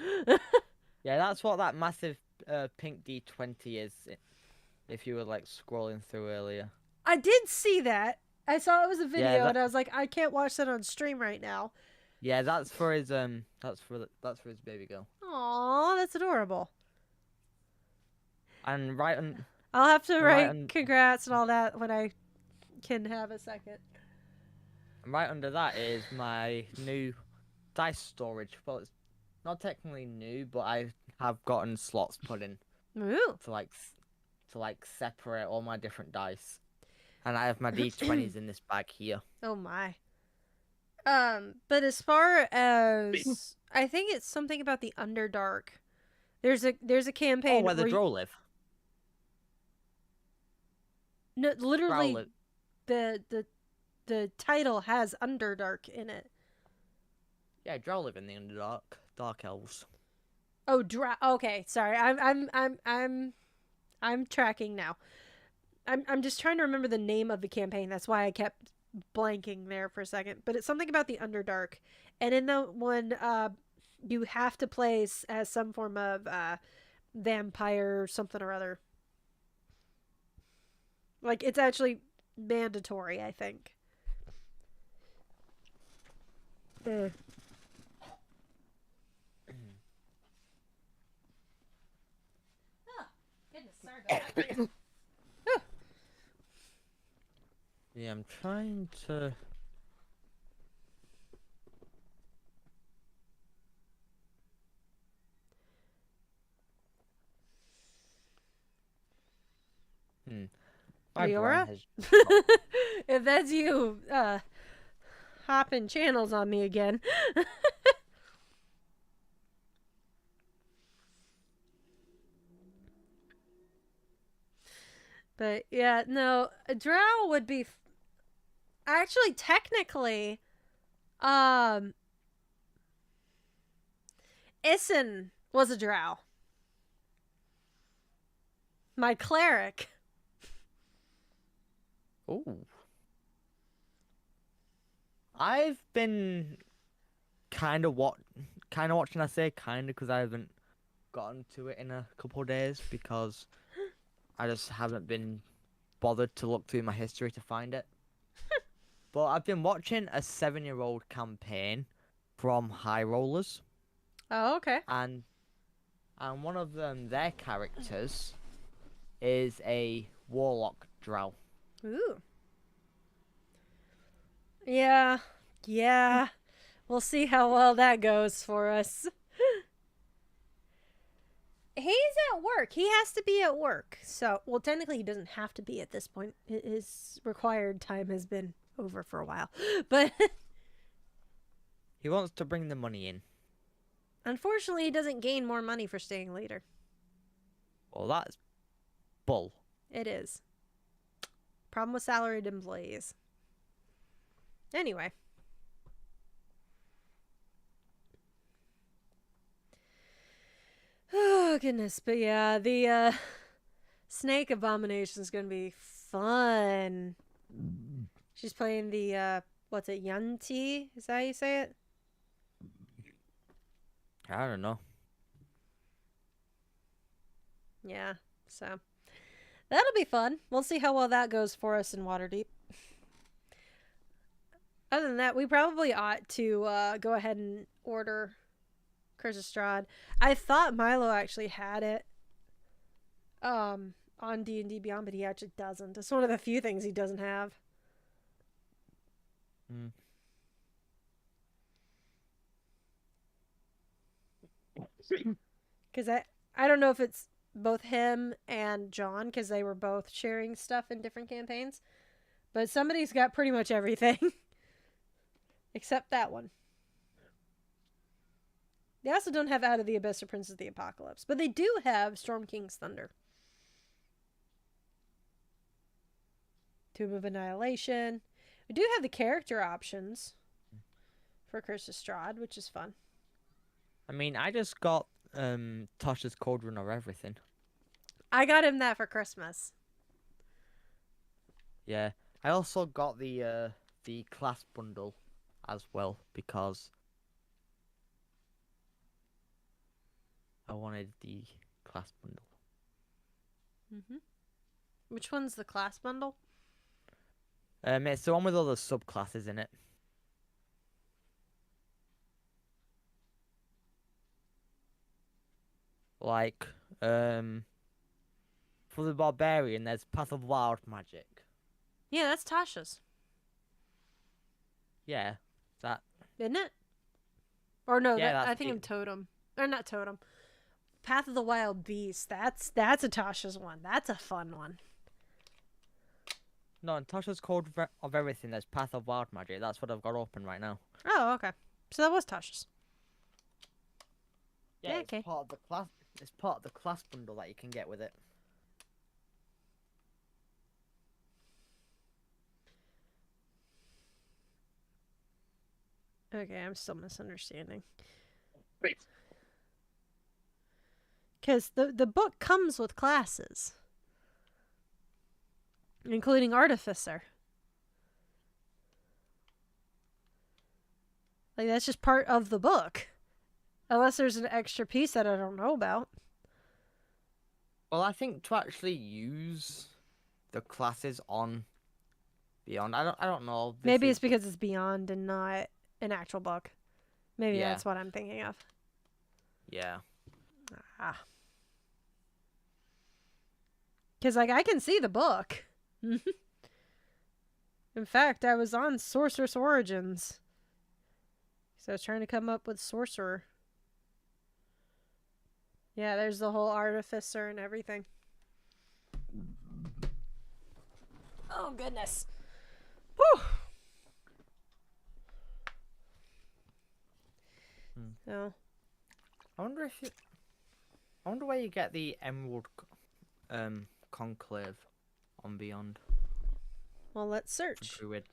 Yeah, that's what that massive pink D20 is. If you were like scrolling through earlier.
I did see that. I saw it was a video
that-
and I was like, I can't watch that on stream right now.
Yeah, that's for his that's for his baby girl.
Aw, that's adorable.
And right on
I'll have to write
on-
congrats and all that when I can have a second.
right under that is my new dice storage. Well, it's not technically new, but I have gotten slots put in
Ooh.
to separate all my different dice. And I have my D20s in this bag here.
Oh my. But as far as I think it's something about the Underdark. There's a campaign
Oh, where the
where
drow live.
no,
Drow
literally
live.
the title has Underdark in it.
Yeah, drow live in the Underdark. Dark elves.
Oh, okay, sorry. I'm tracking now. I'm just trying to remember the name of the campaign. That's why I kept blanking there for a second. But it's something about the Underdark. And in the one you have to play as some form of vampire or something or other. Like it's actually mandatory, I think.
though.
Yeah, I'm trying to. My brain
Leora?
has.
If that's you, hopping channels on me again. But yeah, no, a drow would be. Actually, technically, um, Issen was a drow. My cleric.
Ooh. I've been watching. I say kind of because I haven't gotten to it in a couple of days because I just haven't been bothered to look through my history to find it. But I've been watching a 7-year-old campaign from High Rollers,
Oh, okay.
and one of their characters is a warlock drow.
Ooh. Yeah. Yeah. We'll see how well that goes for us. He's at work. He has to be at work. So, well, technically, he doesn't have to be at this point. His required time has been over for a while. But
He wants to bring the money in.
unfortunately, he doesn't gain more money for staying later.
Well, that's bull.
It is. Problem with salaried employees. Anyway. Oh, goodness. But yeah, the snake abomination is going to be fun. She's playing the, what's it, Yanti? Is that how you say it?
I don't know.
Yeah, so that'll be fun. We'll see how well that goes for us in Waterdeep. Other than that, we probably ought to go ahead and order Curse of Strahd. I thought Milo actually had it on D&D Beyond, but he actually doesn't. It's one of the few things he doesn't have. Because I don't know if it's both him and John, because they were both sharing stuff in different campaigns. But somebody's got pretty much everything. Except that one. They also don't have Out of the Abyss or Prince of the Apocalypse. But they do have Storm King's Thunder. Tomb of Annihilation. We do have the character options for Curse of Strahd, which is fun.
I mean, I just got Tasha's Cauldron of Everything.
I got him that for Christmas.
Yeah. I also got the class bundle as well because I wanted the class bundle.
Mm-hmm. Which one's the class bundle?
It's the one with all the subclasses in it. Like, for the barbarian, there's Path of Wild Magic.
Yeah, that's Tasha's.
Yeah, that.
Isn't it? Or no,
Yeah,
I
that's
think
it.
I'm Totem. Or not Totem. Path of the Wild Beast. That's a Tasha's one. That's a fun one.
No, in Tasha's Code of Everything, there's Path of Wild Magic. That's what I've got open right now.
Oh, okay. So that was Tasha's. Yeah,
it's
okay.
part of the class. It's part of the class bundle that you can get with it.
Okay, I'm still misunderstanding. Because the book comes with classes. Including Artificer. Like, that's just part of the book. Unless there's an extra piece that I don't know about.
Well, I think to actually use the classes on Beyond, I don't know.
Maybe it's because it's Beyond and not an actual book. Maybe
Yeah.
that's what I'm thinking of.
Yeah.
Ah. Because, like, I can see the book. In fact, I was on Sorceress Origins. So I was trying to come up with Sorcerer. Yeah, there's the whole Artificer and everything. Oh, goodness. Whew. So,
I wonder if you. I wonder where you get the Emerald Conclave on Beyond.
well, let's search.
Druid.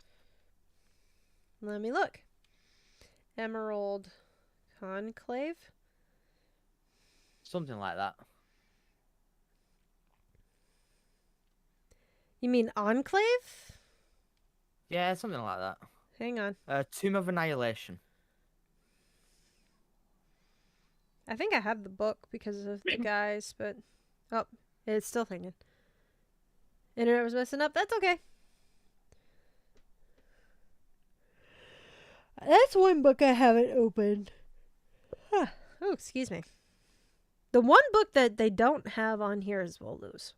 Let me look. Emerald Conclave.
Something like that.
You mean Enclave?
Yeah, something like that.
Hang on.
Tomb of Annihilation.
I think I have the book because of the guys, but... Oh, it's still thinking. Internet was messing up. That's okay. That's one book I haven't opened. Huh. Oh, excuse me. The one book that they don't have on here is Volus.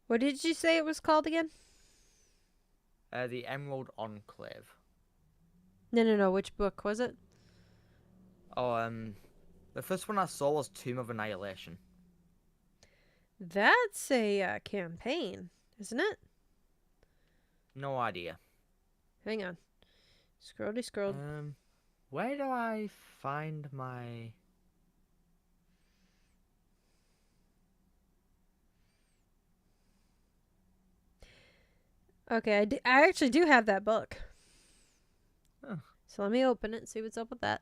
What did you say it was called again?
The Emerald Enclave.
No. Which book was it?
Oh, the first one I saw was Tomb of Annihilation.
That's a campaign, isn't it?
No idea.
Hang on. Scroll.
Where do I find my...
Okay, I actually do have that book.
Oh.
So let me open it and see what's up with that.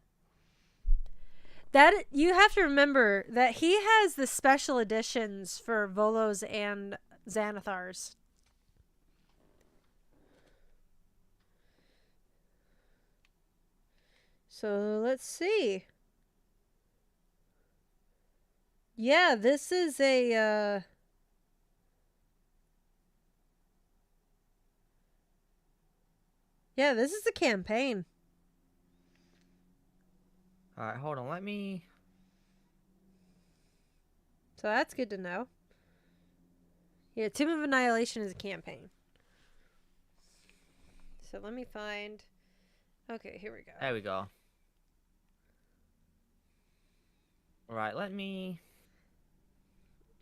That you have to remember that he has the special editions for Volos and Xanathars. So let's see. Yeah, this is a yeah, this is a campaign.
Alright, hold on, let me...
So that's good to know. Yeah, Tomb of Annihilation is a campaign. So let me find... Okay, here we go.
There we go. Right, let me...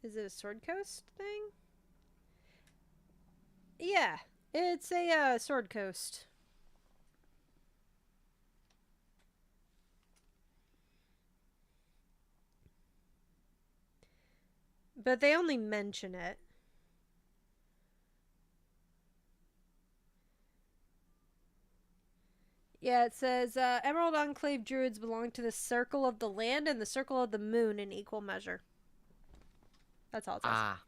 Is it a Sword Coast thing? Yeah, it's a Sword Coast. But they only mention it. Yeah, it says Emerald Enclave Druids belong to the Circle of the Land and the Circle of the Moon in equal measure. That's all it says.
Ah.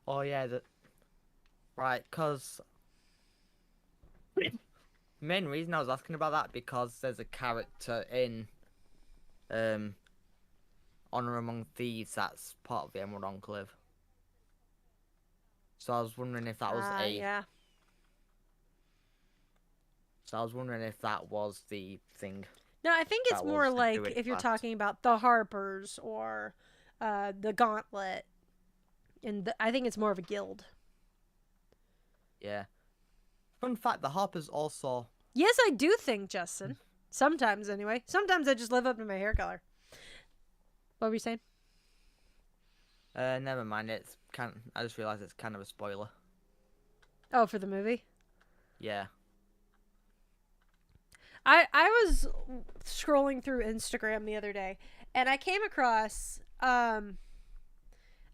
Oh, yeah, right, because... main reason I was asking about that because there's a character in Honor Among Thieves that's part of the Emerald Enclave. So I was wondering if that was
Yeah.
So I was wondering if that was the thing.
No, I think it's
That
more
was the
like
Druid
if you're
class.
talking about the Harpers or the Gauntlet. And I think it's more of a guild.
Yeah. Fun fact, the Harpers also...
Yes, I do think, Justin. Sometimes, anyway. Sometimes I just live up to my hair color. What were you saying?
never mind, it's I just realised it's kind of a spoiler.
Oh, for the movie?
Yeah.
I was scrolling through Instagram the other day, and I came across I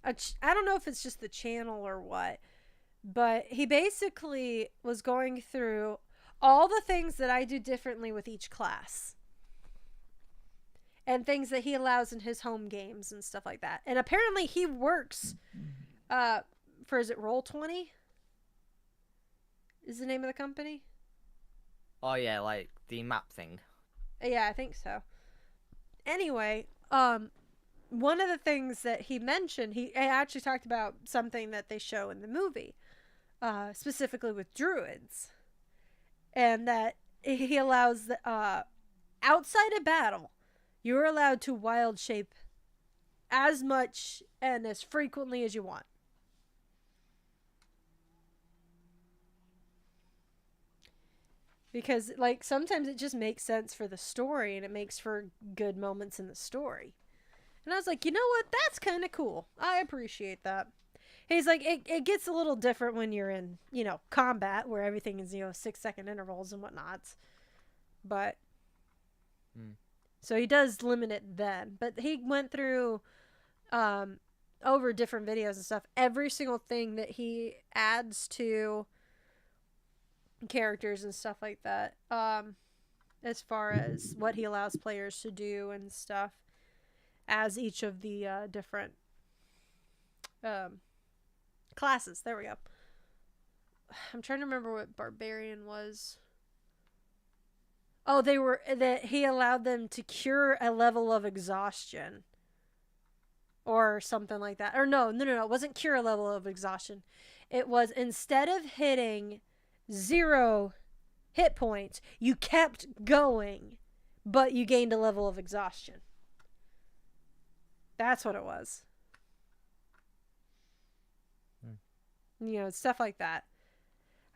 don't know if it's just the channel or what, but he basically was going through all the things that I do differently with each class and things that he allows in his home games and stuff like that. And apparently he works for, is it Roll20? Is the name of the company?
Oh yeah, like the map thing.
Yeah, I think so. Anyway, one of the things that he mentioned, he actually talked about something that they show in the movie. specifically with druids, and that he allows the outside of battle, you're allowed to wild shape as much and as frequently as you want. Because, like, sometimes it just makes sense for the story and it makes for good moments in the story. And I was like, you know what? That's kind of cool. I appreciate that. He's like, it gets a little different when you're in, combat where everything is, 6-second intervals and whatnot. But, so he does limit it then. But he went through, over different videos and stuff, every single thing that he adds to characters and stuff like that, as far as what he allows players to do and stuff, as each of the different classes. There we go. I'm trying to remember what barbarian was. Oh, that he allowed them to cure a level of exhaustion or something like that. Or no, it wasn't cure a level of exhaustion. It was, instead of hitting 0 hit points, you kept going, but you gained a level of exhaustion. That's what it was. Stuff like that.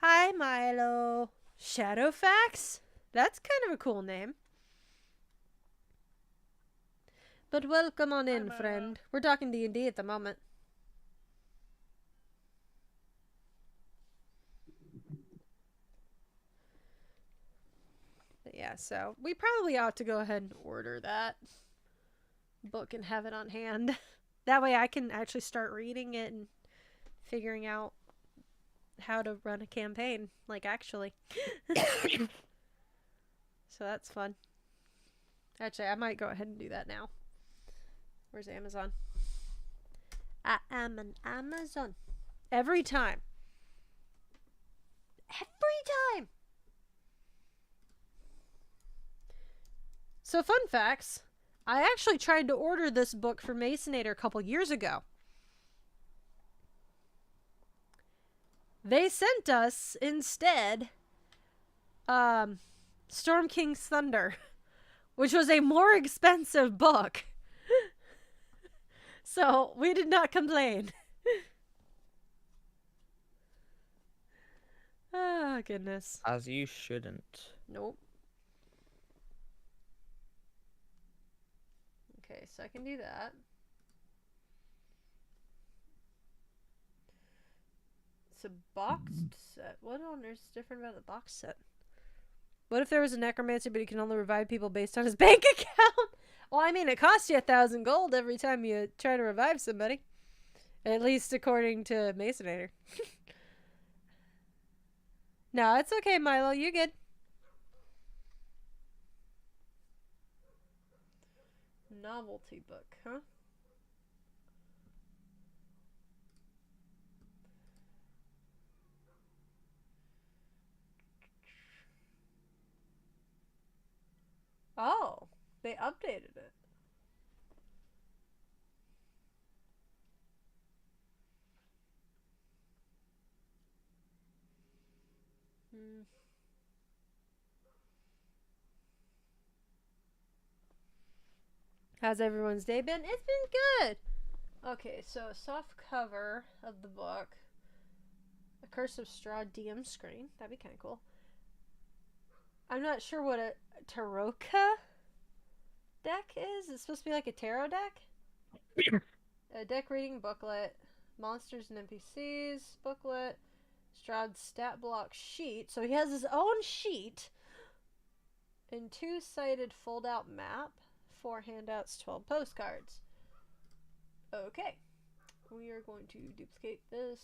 Hi, Milo. Shadowfax? That's kind of a cool name. But welcome on in, friend. We're talking D&D at the moment. But yeah, so we probably ought to go ahead and order that book and have it on hand. That way I can actually start reading it and figuring out how to run a campaign, like, actually. So that's fun. Actually, I might go ahead and do that now. Where's Amazon? I am an Amazon. Every time. Every time! So, fun facts. I actually tried to order this book for Masonator a couple years ago. They sent us, instead, Storm King's Thunder, which was a more expensive book. So, we did not complain. Oh, goodness.
As you shouldn't.
Nope. Okay, so I can do that. It's a boxed set. What on earth is different about the box set? What if there was a necromancer, but he can only revive people based on his bank account? Well, I mean, it costs you 1,000 gold every time you try to revive somebody. At least according to Masonator. No, it's okay, Milo. You good. Novelty book, huh? Oh, they updated it. How's everyone's day been? It's been good. Okay, so a soft cover of the book. A Curse of Straw DM screen. That'd be kind of cool. I'm not sure what a Taroka deck is. It's supposed to be like a tarot deck. A deck reading booklet. Monsters and NPCs booklet. Strahd's stat block sheet. So he has his own sheet. And 2-sided fold-out map. 4 handouts, 12 postcards. Okay. We are going to duplicate this.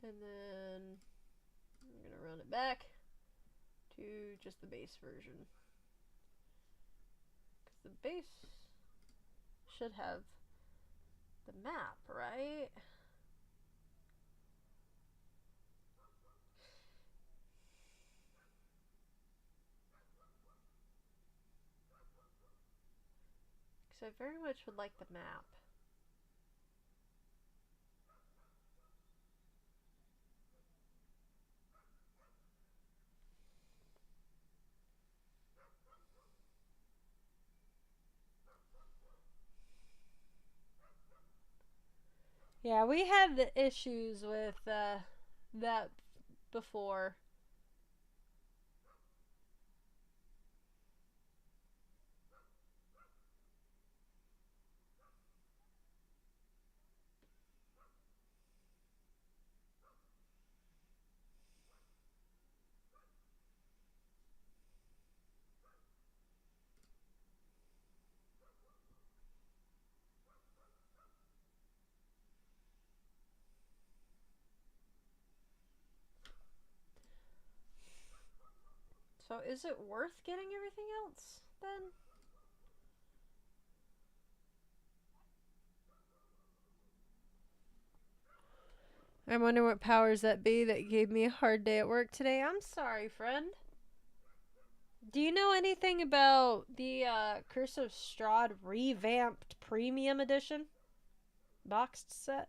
And then I'm going to run it back to just the base version. Because the base should have the map, right? Because I very much would like the map. Yeah, we had the issues with that before. So is it worth getting everything else then? I wonder what powers that be that gave me a hard day at work today. I'm sorry, friend. Do you know anything about the Curse of Strahd revamped premium edition boxed set?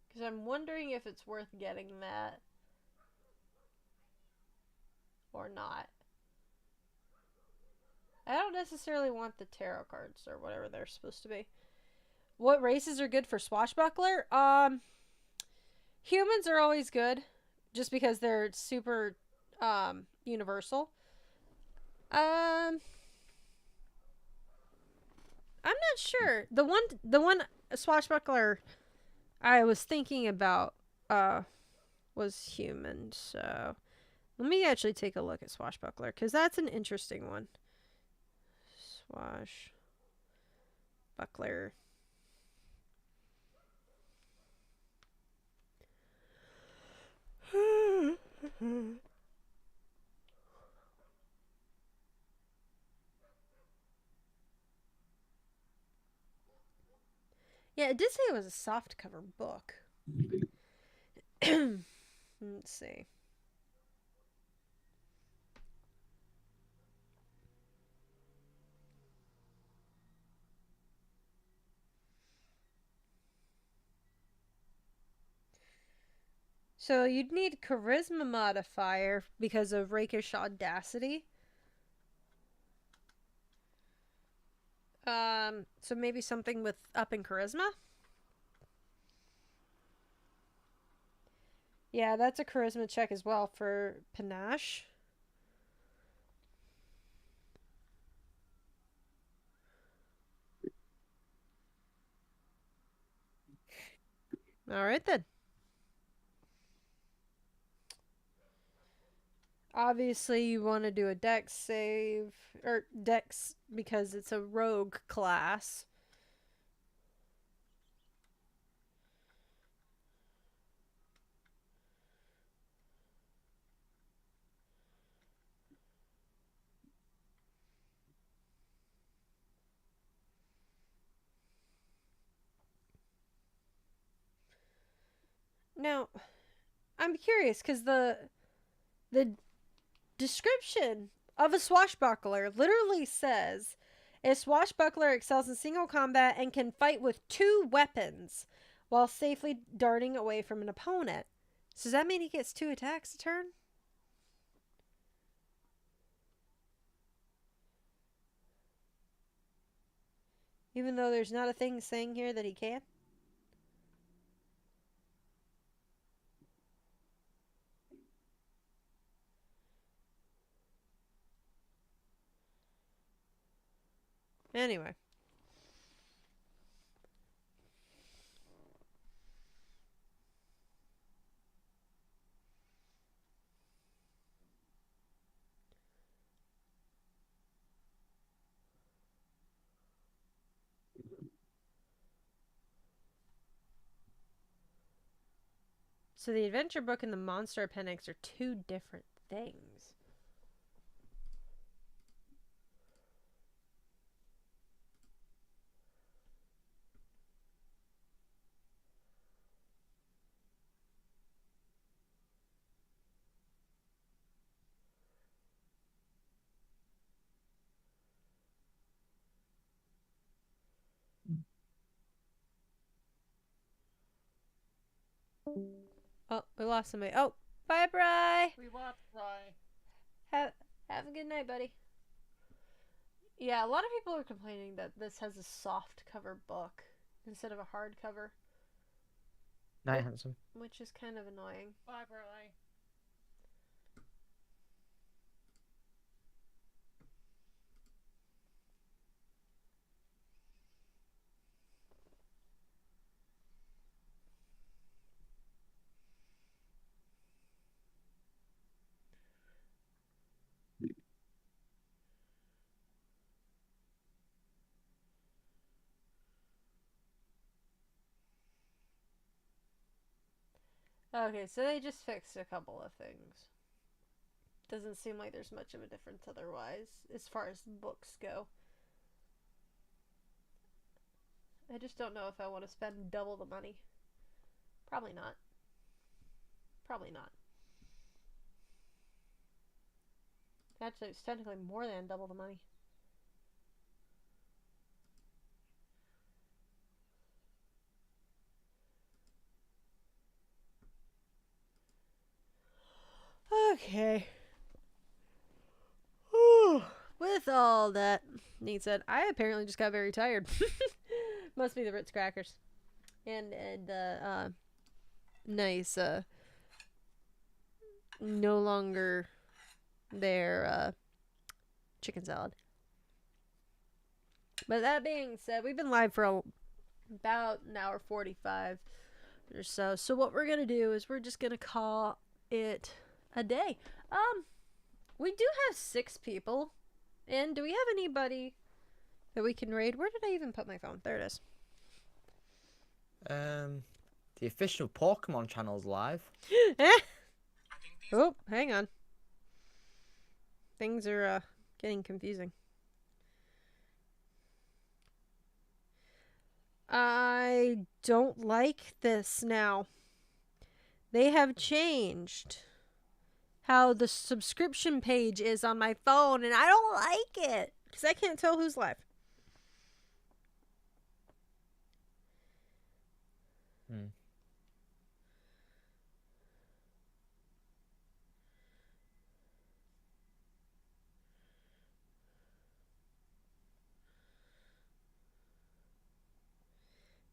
Because I'm wondering if it's worth getting that or not. I don't necessarily want the tarot cards or whatever they're supposed to be. What races are good for swashbuckler? Humans are always good, just because they're super universal. I'm not sure. The one swashbuckler I was thinking about was human. So let me actually take a look at swashbuckler because that's an interesting one. Swashbuckler. Yeah, it did say it was a soft cover book. Let's see. So you'd need charisma modifier because of rakish audacity. So maybe something with up in charisma. Yeah, that's a charisma check as well for panache. All right then. Obviously, you want to do a dex save or dex because it's a rogue class. Now, I'm curious because the description of a swashbuckler literally says a swashbuckler excels in single combat and can fight with 2 weapons while safely darting away from an opponent. So does that mean he gets 2 attacks a turn? Even though there's not a thing saying here that he can? Anyway. So the adventure book and the monster appendix are 2 different things. Oh, we lost somebody. Oh, bye, Bri.
We lost Bry.
Have a good night, buddy. Yeah, a lot of people are complaining that this has a soft cover book instead of a hard cover,
Night handsome.
which is kind of annoying.
Library.
Okay, so they just fixed a couple of things. Doesn't seem like there's much of a difference otherwise, as far as books go. I just don't know if I want to spend double the money. Probably not. Probably not. Actually, it's technically more than double the money. Okay. With all that being said, I apparently just got very tired. Must be the Ritz crackers. And nice, no longer their, chicken salad. But that being said, we've been live for about an hour 45 or so. So what we're gonna do is we're just gonna call it a day. We do have 6 people. And do we have anybody that we can raid? Where did I even put my phone? There it is.
The official Pokemon channel's live.
Oh, hang on. Things are getting confusing. I don't like this now. They have changed how the subscription page is on my phone, and I don't like it because I can't tell who's live.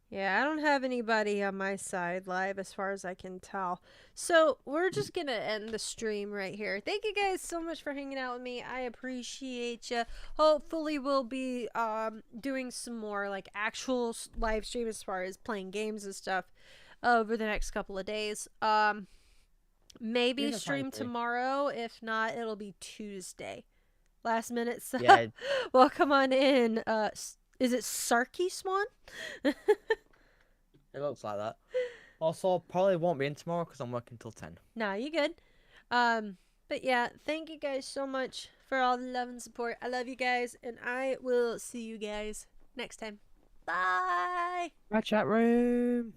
Yeah, I don't have anybody on my side live as far as I can tell. So we're just going to end the stream right here. Thank you guys so much for hanging out with me. I appreciate you. Hopefully we'll be doing some more like actual live stream as far as playing games and stuff over the next couple of days. Maybe
Yeah,
stream tomorrow. If not, it'll be Tuesday. Last minute stuff.
Yeah.
Well, come on in. Is it Sarky Swan?
It looks like that. Also, probably won't be in tomorrow because I'm working till 10.
Nah, you good. But yeah, thank you guys so much for all the love and support. I love you guys, and I will see you guys next time. Bye!
My chat room.